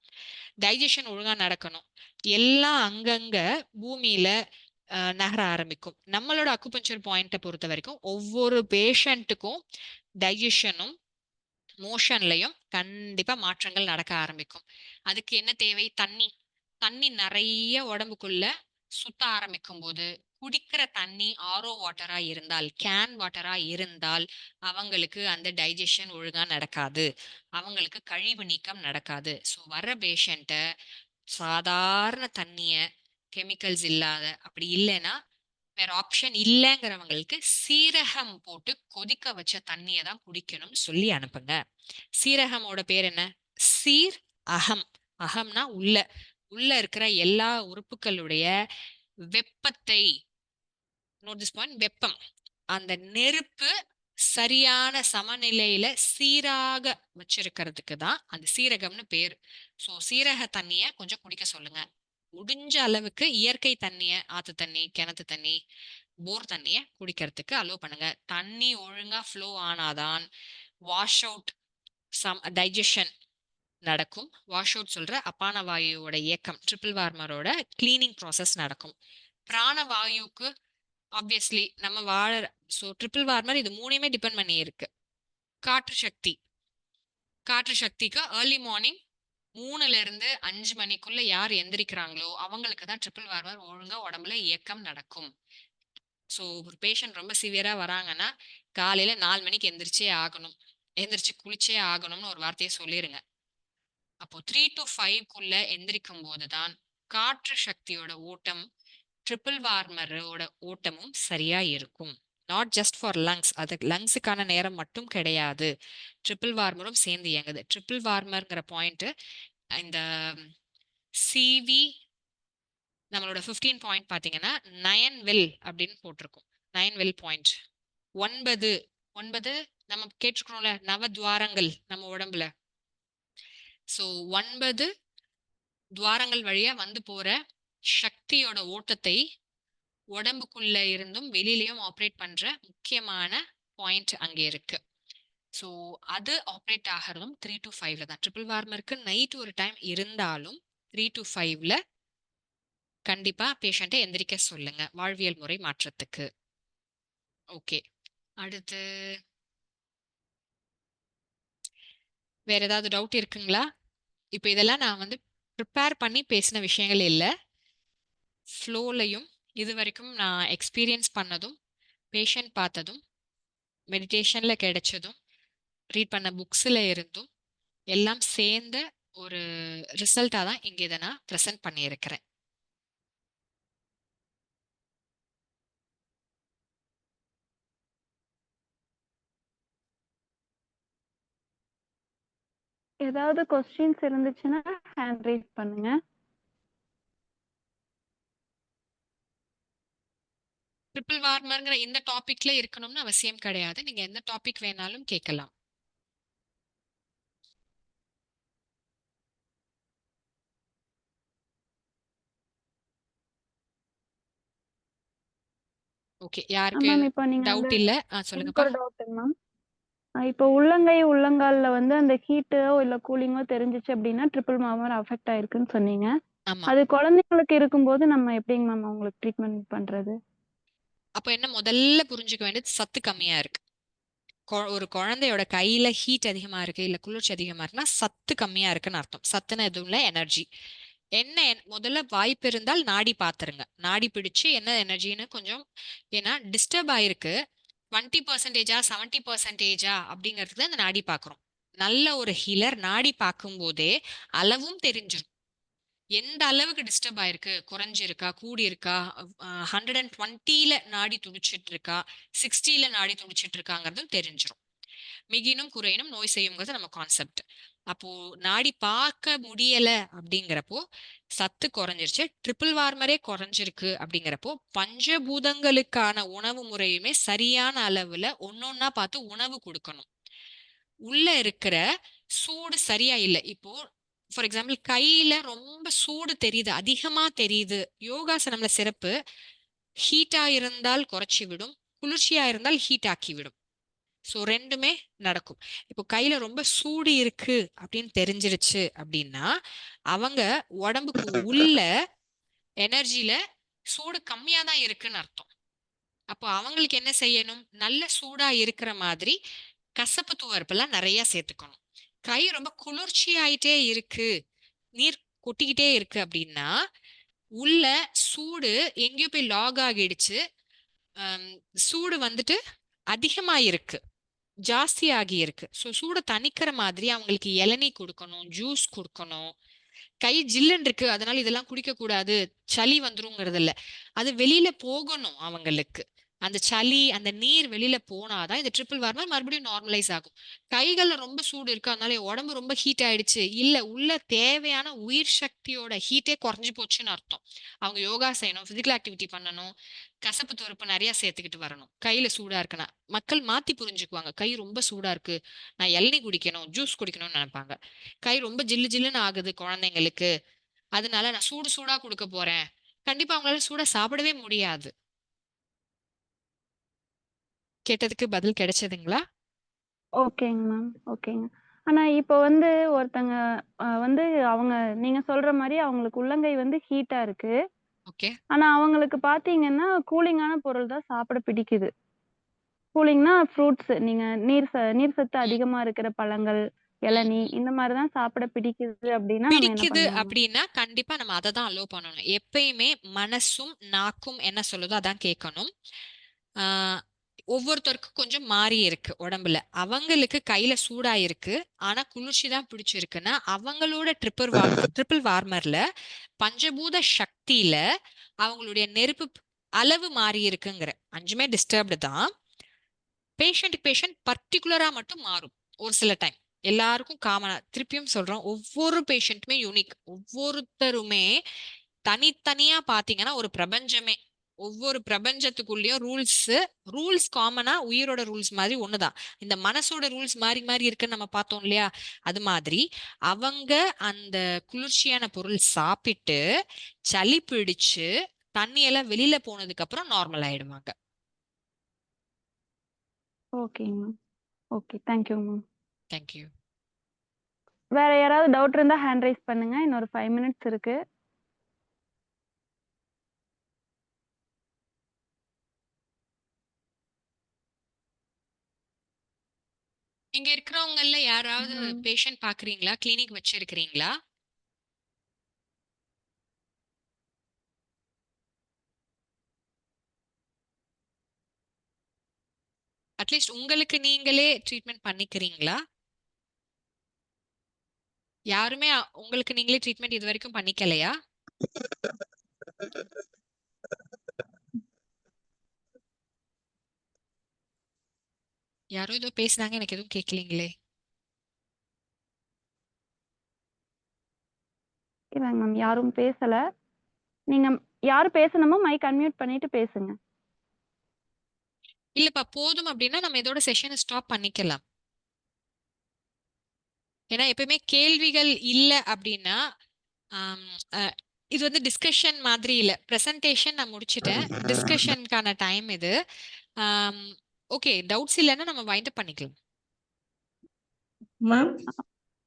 டைஜஷன் ஒழுங்கா நடக்கணும், எல்லாம் அங்கங்க பூமியில நகர ஆரம்பிக்கும். நம்மளோட அக்குபஞ்சர் பாயிண்ட்டை பொறுத்த வரைக்கும் ஒவ்வொரு பேஷண்ட்டுக்கும் டைஜஷனும் மோஷன்லயும் கண்டிப்பா மாற்றங்கள் நடக்க ஆரம்பிக்கும். அதுக்கு என்ன தேவை? தண்ணி. தண்ணி நிறைய உடம்புக்குள்ள சுத்த ஆரம்பிக்கும் போது குடிக்கிற தண்ணி ஆரோ வாட்டரா இருந்தால், கேன் வாட்டரா இருந்தால் அவங்களுக்கு அந்த டைஜஷன் ஒழுங்கா நடக்காது, அவங்களுக்கு கழிவு நீக்கம் நடக்காது. ஸோ வர பேஷண்ட்டை சாதாரண தண்ணிய கெமிக்கல்ஸ் இல்லாத, அப்படி இல்லைன்னா வேற ஆப்ஷன் இல்லைங்கிறவங்களுக்கு சீரகம் போட்டு கொதிக்க வச்ச தண்ணியை தான் குடிக்கணும்னு சொல்லி அனுப்புங்க. சீரகமோட பேர் என்ன? சீர் அகம். அகம்னா உள்ள உள்ள இருக்கிற எல்லா உறுப்புகளுடைய வெப்பத்தை, நோட் திஸ் பாயிண்ட், வெப்பம், அந்த நெருப்பு சரியான சமநிலையில சீராக வச்சிருக்கிறதுக்கு தான் அந்த சீரகம்னு பேரு. ஸோ சீரக தண்ணிய கொஞ்சம் குடிக்க சொல்லுங்க. முடிஞ்ச அளவுக்கு இயற்கை தண்ணிய, ஆத்து தண்ணி, கிணத்து தண்ணி, போர் தண்ணிய குடிக்கிறதுக்கு அலோவ் பண்ணுங்க. தண்ணி ஒழுங்கா ஃப்ளோ ஆனாதான் வாஷ் அவுட் டைஜஷன் நடக்கும். வாஷ் அவுட் சொல்ற அப்பான வாயுவோட இயக்கம், ட்ரிபிள் வார்மரோட கிளீனிங் ப்ராசஸ் நடக்கும். பிராண வாயுக்கு ஆப்வியஸ்லி நம்ம வாழ, ஸோ ட்ரிபிள் வார்மர் இது மூணையுமே டிபெண்ட் பண்ணி இருக்கு. காற்று சக்தி, காற்று சக்திக்கு ஏர்லி மார்னிங் 3ல இருந்து 5 மணிக்குள்ள யார் எந்திரிக்கிறாங்களோ அவங்களுக்கு தான் ட்ரிபிள் வார்மர் ஒழுங்கா உடம்புல இயக்கம் நடக்கும். ஸோ ஒரு பேஷண்ட் ரொம்ப சிவியரா வராங்கன்னா காலையில 4 மணிக்கு எந்திரிச்சே ஆகணும், எந்திரிச்சு குளிச்சே ஆகணும்னு ஒரு வார்த்தையை சொல்லிருங்க. அப்போ 3 to 5க்குள்ள எந்திரிக்கும் போதுதான் காற்று சக்தியோட ஓட்டம், ட்ரிபிள் வார்மரோட ஓட்டமும் சரியா இருக்கும். Not just for lungs. அது லங்ஸுக்கான நேரம் மட்டும் கிடையாது, ட்ரிபிள் வார்மரும் சேர்ந்து இயங்குது. ட்ரிபிள் வார்மர்ங்கிற பாயிண்ட் இந்த சிவி நம்மளோட 15 பாயிண்ட் பாத்தீங்கன்னா 9 வில் அப்படின்னு போட்டிருக்கும். 9 வில் பாயிண்ட். 9 9 நம்ம கேட்டிருக்கிறோம்ல, நவத்வாரங்கள் நம்ம உடம்புல. ஸோ 9 துவாரங்கள் வழியா வந்து போற சக்தியோட ஓட்டத்தை உடம்புக்குள்ள இருந்தும் வெளியிலயும் ஆப்ரேட் பண்ற முக்கியமான பாயிண்ட் அங்கே இருக்கு. ஸோ அது ஆப்ரேட் ஆகிறதும் 3 to 5ல தான். ட்ரிபிள் வார்மருக்கு நைட் ஒரு டைம் இருந்தாலும் 3 to 5ல கண்டிப்பா பேஷண்ட்டை எந்திரிக்க சொல்லுங்க வாழ்வியல் முறை மாற்றத்துக்கு. ஓகே, அடுத்து வேற ஏதாவது டவுட் இருக்குங்களா? இப்போ இதெல்லாம் நான் வந்து ப்ரிப்பேர் பண்ணி பேசின விஷயங்கள் இல்லை, ஃப்ளோலையும் இது வரைக்கும் நான் எக்ஸ்பீரியன்ஸ் பண்ணதும் பேஷண்ட் பார்த்ததும் மெடிடேஷன்ல கிடைச்சதும் ரீட் பண்ண புக்ஸில் இருந்தும் எல்லாம் சேர்ந்த ஒரு ரிசல்ட்டாக தான் இங்கே இதை நான் ப்ரெசென்ட் பண்ணியிருக்கிறேன். ஏதாவது கொஸ்டின்ஸ் இருந்துச்சுன்னா ஹேண்ட் ரைஸ் பண்ணுங்க. ட்ரிபிள் வார்மர்ங்கிற இந்த டாபிக்ல இருக்கணும்னு அவசியம் கிடையாது, நீங்க எந்த டாபிக் வேணாலும் கேட்கலாம். ஓகே, யாருக்கு மேம் இப்போ நீங்க அந்த டவுட் இல்ல எனக்கு சொல்லுங்கப்பா. ஒரு டவுட்டுங்க மேம். இப்போ உள்ளங்கை உள்ளங்கால்ல வந்து அந்த ஹீட்டோ இல்ல கூலிங்கோ தெரிஞ்சிச்சு அப்படின்னா ட்ரிபிள் வார்மர் அஃபெக்ட் ஆயிருக்குன்னு சொன்னீங்க. ஆமா, அது குழந்தைங்களுக்கு இருக்கும்போது நம்ம எப்படிங்க மேம் அவங்களுக்கு ட்ரீட்மெண்ட் பண்றது? அப்ப என்ன முதல்ல புரிஞ்சுக்க வேண்டியது, சத்து கம்மியா இருக்கு. ஒரு குழந்தையோட கையில ஹீட் அதிகமா இருக்கு இல்ல குளிர்ச்சி அதிகமா இருக்குன்னா சத்து கம்மியா இருக்குன்னு அர்த்தம். சத்துன்னு எதுவும் இல்ல, எனர்ஜி. என்ன முதல்ல வாய்ப்பு இருந்தால் நாடி பாத்துருங்க, நாடி பிடிச்சு என்ன எனர்ஜின்னு கொஞ்சம். ஏன்னா டிஸ்டர்ப் ஆயிருக்கு, 20%, 70% அப்படிங்கிறதுக்கு அந்த நாடி பாக்குறோம். நல்ல ஒரு ஹீலர் நாடி பார்க்கும் போதே அளவும் தெரிஞ்சிடும். எந்த அளவுக்கு டிஸ்டர்ப் ஆயிருக்கு, குறைஞ்சிருக்கா, கூடி இருக்கா, 120ல நாடி துடிச்சிட்டு இருக்கா, 60ல நாடி துடிச்சிட்டு இருக்காங்கிறதும் தெரிஞ்சிடும். மிகினும் குறையினும் நோய் செய்யுங்கிறது நம்ம கான்செப்ட். அப்போ நாடி பார்க்க முடியல அப்படிங்கிறப்போ சத்து குறைஞ்சிருச்சு, ட்ரிபிள் வார்மரே குறைஞ்சிருக்கு அப்படிங்கிறப்போ பஞ்சபூதங்களுக்கான உணவு முறையுமே சரியான அளவுல ஒன்னொன்னா பார்த்து உணவு கொடுக்கணும். உள்ள இருக்கிற சூடு சரியா இல்லை. இப்போ ஃபார் எக்ஸாம்பிள் கையில ரொம்ப சூடு தெரியுது, அதிகமா தெரியுது, யோகாசனம்ல சிறப்பு ஹீட்டா இருந்தால் குறைச்சி விடும், குளிர்ச்சியா இருந்தால் ஹீட் ஆக்கி விடும். ஸோ ரெண்டுமே நடக்கும். இப்போ கையில ரொம்ப சூடு இருக்கு அப்படின்னு தெரிஞ்சிருச்சு அப்படின்னா அவங்க உடம்புக்கு உள்ள எனர்ஜில சூடு கம்மியா தான் இருக்குன்னு அர்த்தம். அப்போ அவங்களுக்கு என்ன செய்யணும், நல்ல சூடா இருக்கிற மாதிரி கசப்பு துவர்ப்பெல்லாம் நிறைய சேர்த்துக்கணும். கை ரொம்ப குளிர்ச்சி ஆயிட்டே இருக்கு, நீர் கொட்டிக்கிட்டே இருக்கு அப்படின்னா உள்ள சூடு எங்கேயோ போய் லாக் ஆகிடுச்சு, சூடு வந்துட்டு அதிகமா இருக்கு, ஜாஸ்தி ஆகி இருக்கு. ஸோ சூடை தணிக்கிற மாதிரி அவங்களுக்கு இளநீ கொடுக்கணும், ஜூஸ் கொடுக்கணும். கை ஜில்லுன்னு இருக்கு அதனால இதெல்லாம் குடிக்க கூடாது, சளி வந்துருங்கிறது இல்ல, அது வெளியில போகணும் அவங்களுக்கு. அந்த சளி அந்த நீர் வெளியில போனாதான் இந்த ட்ரிபிள் வார்மர் மறுபடியும் நார்மலைஸ் ஆகும். கைகள்ல ரொம்ப சூடு இருக்கு அதனால உடம்பு ரொம்ப ஹீட் ஆயிடுச்சு இல்ல, உள்ள தேவையான உயிர் சக்தியோட ஹீட்டே குறைஞ்சு போச்சுன்னு அர்த்தம். அவங்க யோகா செய்யணும், பிசிக்கல் ஆக்டிவிட்டி பண்ணணும், கசப்பு துவர்ப்பு நிறைய சேர்த்துக்கிட்டு வரணும். கையில சூடா இருக்குன்னா மக்கள் மாத்தி புரிஞ்சுக்குவாங்க, கை ரொம்ப சூடா இருக்கு நான் இளநீ குடிக்கணும் ஜூஸ் குடிக்கணும்னு நினைப்பாங்க. கை ரொம்ப ஜில்லு ஜில்லுன்னு ஆகுது குழந்தைங்களுக்கு அதனால நான் சூடு சூடா கொடுக்க போறேன், கண்டிப்பா அவங்களால சூடா சாப்பிடவே முடியாது. கேட்டதுக்கு பதில் கிடைச்சதுங்களா? ஓகேங்க மேம், ஓகேங்க. ஆனா இப்போ வந்து ஒருத்தங்க வந்து அவங்க நீங்க சொல்ற மாரி அவங்களுக்கு உள்ளங்கை வந்து ஹீட்டா இருக்கு. ஓகே. ஆனா அவங்களுக்கு பார்த்தீங்கன்னா, கூலிங்கான பொருள் தான் சாப்பிட பிடிக்குது. கூலிங்னா ஃப்ரூட்ஸ் நீங்க நீர் சத்து அதிகமா இருக்கிற பழங்கள், இளநீ இந்த மாரி தான் சாப்பிட பிடிக்குது அப்படின்னா நம்ம என்ன பிடிக்குது பண்ணலாம் மேம்? அப்படின்னா கண்டிப்பா நம்ம அதை தான் அலோவ் பண்ணணும். எப்பயுமே மனசும் நாக்கும் என்ன சொல்லுதோ அதான் கேட்கணும். ஆஹ் ஒவ்வொருத்தருக்கும் கொஞ்சம் மாறி இருக்கு உடம்புல. அவங்களுக்கு கையில சூடா இருக்கு ஆனா குளிர்ச்சி தான் பிடிச்சிருக்குன்னா அவங்களோட ட்ரிபிள் வார்மர்ல பஞ்சபூத சக்தியில அவங்களுடைய நெருப்பு அளவு மாறி இருக்குங்கிற. 5மே டிஸ்டர்ப்டு தான். பேஷண்ட்டுக்கு பேஷண்ட் பர்டிகுலரா மட்டும் மாறும் ஒரு சில டைம். எல்லாருக்கும் காமனா திருப்பியும் சொல்றோம், ஒவ்வொரு பேஷண்ட்டுமே யூனிக். ஒவ்வொருத்தருமே தனித்தனியா பாத்தீங்கன்னா ஒரு பிரபஞ்சமே. ஒவ்வொரு பிரபஞ்சத்துக்குள்ளேயும் ரூல்ஸ் காமனா உயிரோட ரூல்ஸ் மாதிரி ஒண்ணுதான். இந்த மனசோட ரூல்ஸ் மாறி மாறி இருக்குன்னு நம்ம பார்த்தோம் இல்லையா? அது மாதிரி அவங்க அந்த குளிர்ச்சியான பொருள் சாப்பிட்டு சளி பிடிச்சு தண்ணியெல்லாம் வெளியில போனதுக்கு அப்புறம் நார்மல் ஆயிடுவாங்க. ஓகேங்க ma'am. Okay, thank you ma'am. Thank you. வேற யாராவது டவுட் இருந்தா ஹேண்ட் ரைஸ் பண்ணுங்க. இன்னொரு 5 மினிட்ஸ் இருக்கு. இங்க இருக்கிறவங்கல்ல யாராவது பேஷண்ட் பாக்குறீங்களா? கிளினிக் வச்சிருக்கிறீங்களா? அட்லீஸ்ட் உங்களுக்கு நீங்களே ட்ரீட்மெண்ட் பண்ணிக்கிறீங்களா? யாருமே உங்களுக்கு நீங்களே ட்ரீட்மெண்ட் இது வரைக்கும் பண்ணிக்கலையா? யாரோ ஏதோ பேசுனாங்க, எனக்கு எதுவும் கேட்கலீங்களே. இல்லைங்க மேம், யாரும் பேசல. நீங்க யாரு பேசணுமோ மைக் அன்மியூட் பண்ணிட்டு பேசுங்க. இல்லப்பா, போதும் அப்படின்னா நம்ம இதோட செஷனை ஸ்டாப் பண்ணிக்கலாம். ஏன்னா எப்பயுமே கேள்விகள் இல்ல அப்படின்னா ஆம், அஹ், இது வந்து டிஸ்கஷன் மாதிரி இல்ல. பிரசன்டேஷன் நான் முடிச்சிட்டேன். டிஸ்கஷனுக்கான டைம் இது. ஓகே, டவுட்ஸ் இல்லைன்னா நம்ம வைண்ட் அப் பண்ணிக்கலாம். மேம்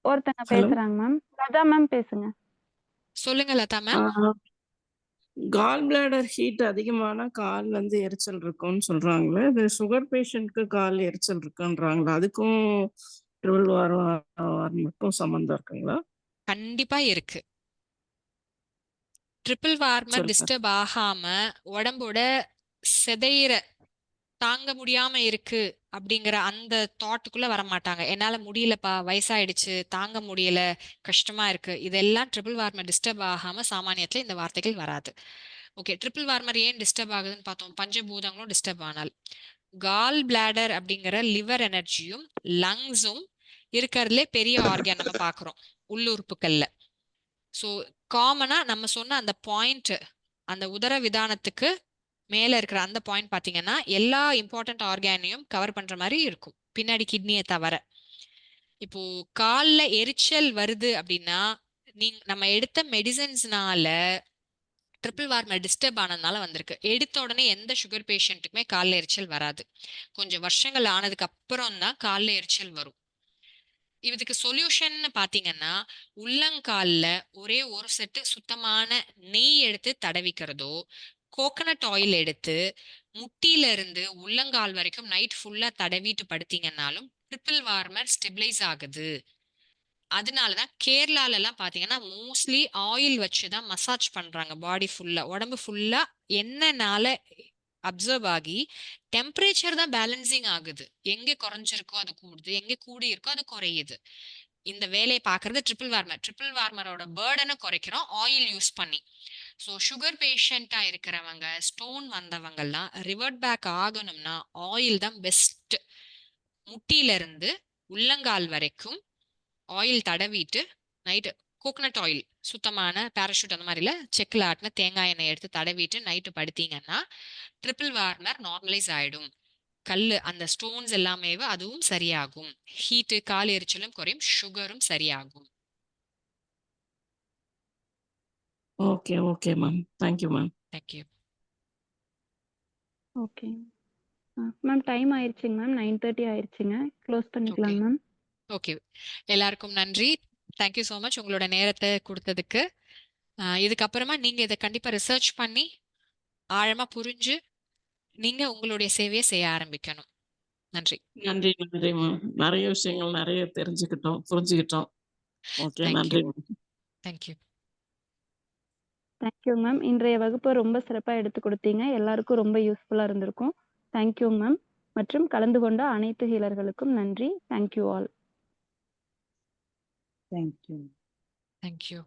ஒருத்தங்க ஹலோ. பேசுறாங்க மேம். லதா மேம் பேசுங்க. சொல்லுங்க Latha ma'am. Gall bladder heat அதிகமான கால் வந்து எரிச்சல் இருக்கும்னு சொல்றாங்களே, இது சுகர் பேஷண்ட்க்கு கால் எரிச்சல் இருக்குன்றாங்களா? அதுக்கும் ட்ரிபிள் வார்மருக்கும் சம்மந்தம் இருக்குங்களா? கண்டிப்பா இருக்கு. ட்ரிபிள் வார்மர் சொல்லுங்க. டிஸ்டர்ப் ஆகாம உடம்போட செதையிற தாங்க முடியாம இருக்கு அப்படிங்கிற அந்த தாட்டுக்குள்ள வர மாட்டாங்க. என்னால முடியலப்பா, வயசாயிடுச்சு, தாங்க முடியல, கஷ்டமா இருக்கு, இதெல்லாம் ட்ரிபிள் வார்மர் டிஸ்டர்ப் ஆகாம சாமானியத்துல இந்த வார்த்தைகள் வராது. ஓகே, ட்ரிபிள் வார்மர் ஏன் டிஸ்டர்ப் ஆகுதுன்னு பார்த்தோம். பஞ்சபூதங்களும் டிஸ்டர்ப் ஆனால் கால் பிளாடர் அப்படிங்கிற லிவர் எனர்ஜியும் லங்ஸும் இருக்கிறதுலே பெரிய ஆர்கன் நம்ம பார்க்குறோம் உள்ளுறுப்புகள்ல. ஸோ காமனா நம்ம சொன்ன அந்த பாயிண்ட், அந்த உதர விதானத்துக்கு மேல இருக்கிற அந்த பாயிண்ட் பாத்தீங்கன்னா எல்லா இம்பார்ட்டன்ட் ஆர்கானையும் கவர் பண்ற மாதிரி இருக்கும், பின்னாடி கிட்னியை தவிர. இப்போ கால்ல எரிச்சல் வருது அப்படின்னா நம்ம எடுத்த மெடிசன்ஸ்னால ட்ரிபிள் வார்மர் டிஸ்டர்ப் ஆனதுனால வந்திருக்கு. எடுத்த உடனே எந்த சுகர் பேஷண்ட்டுக்குமே கால்ல எரிச்சல் வராது. கொஞ்சம் வருஷங்கள் ஆனதுக்கு அப்புறம் தான் கால்ல எரிச்சல் வரும். இதுக்கு சொல்யூஷன் பாத்தீங்கன்னா உள்ளங்கால்ல ஒரே ஒரு செட்டு சுத்தமான நெய் எடுத்து தடவிக்கிறதோ, கோகனட் ஆயில் எடுத்து முட்டியில இருந்து உள்ளங்கால் வரைக்கும் நைட் ஃபுல்லா தடவிட்டு படுத்தீங்கன்னாலும் ட்ரிபிள் வார்மர் ஸ்டெபிளைஸ் ஆகுது. அதனாலதான் கேரளால எல்லாம் பாத்தீங்கன்னா மோஸ்ட்லி ஆயில் வச்சுதான் மசாஜ் பண்றாங்க. பாடி ஃபுல்லா, உடம்பு ஃபுல்லா எண்ணெய்னால அப்சர்வ் ஆகி டெம்பரேச்சர் தான் பேலன்சிங் ஆகுது. எங்க குறைஞ்சிருக்கோ அது கூடுது, எங்க கூடி இருக்கோ அது குறையுது. இந்த வேலையை பாக்குறது ட்ரிபிள் வார்மர். ட்ரிபிள் வார்மரோட பேர்டனை குறைக்கிறோம் ஆயில் யூஸ் பண்ணி. ஸோ சுகர் பேஷண்டா இருக்கிறவங்க, ஸ்டோன் வந்தவங்க எல்லாம் ரிவர்ட் பேக் ஆகணும்னா ஆயில் தான் பெஸ்ட். முட்டியில இருந்து உள்ளங்கால் வரைக்கும் ஆயில் தடவிட்டு நைட்டு கோகனட் ஆயில், சுத்தமான பேராஷூட் அந்த மாதிரில செக்கில் ஆட்டின தேங்காய் எண்ணெய் எடுத்து தடவிட்டு நைட்டு படுத்தீங்கன்னா ட்ரிபிள் வார்மர் நார்மலைஸ் ஆயிடும். கல்லு அந்த ஸ்டோன்ஸ் எல்லாமே அதுவும் சரியாகும். ஹீட்டு, கால் எரிச்சலும் குறையும், சுகரும் சரியாகும். Okay okay ma'am, thank you ma'am. Thank you. Okay ma'am, time ஆயிடுச்சுங்க மேம். 9:30 ஆயிடுச்சுங்க. க்ளோஸ் பண்ணிக்கலாங்க மேம். ஓகே, எல்லாருக்கும் நன்றி. தேங்க்யூ ஸோ மச் உங்களோட நேரத்தை கொடுத்ததுக்கு. இதுக்கப்புறமா நீங்க இதை கண்டிப்பா ரிசர்ச் பண்ணி ஆழமா புரிஞ்சு நீங்க உங்களுடைய சேவையை செய்ய ஆரம்பிக்கணும். நன்றி. நன்றி நன்றி மேம். நிறைய விஷயங்கள் நிறைய தெரிஞ்சுக்கிட்டோம், புரிஞ்சுக்கிட்டோம். ஓகே, நன்றி மேம். தேங்க்யூ. Thank you ma'am. இன்றைய வகுப்பை ரொம்ப சிறப்பாக எடுத்து கொடுத்தீங்க. எல்லாருக்கும் ரொம்ப யூஸ்ஃபுல்லாக இருந்திருக்கும். Thank you ma'am. மற்றும் கலந்து கொண்ட அனைத்து ஹீலர்களுக்கும் நன்றி. Thank you all. தேங்க்யூ. தேங்க்யூ.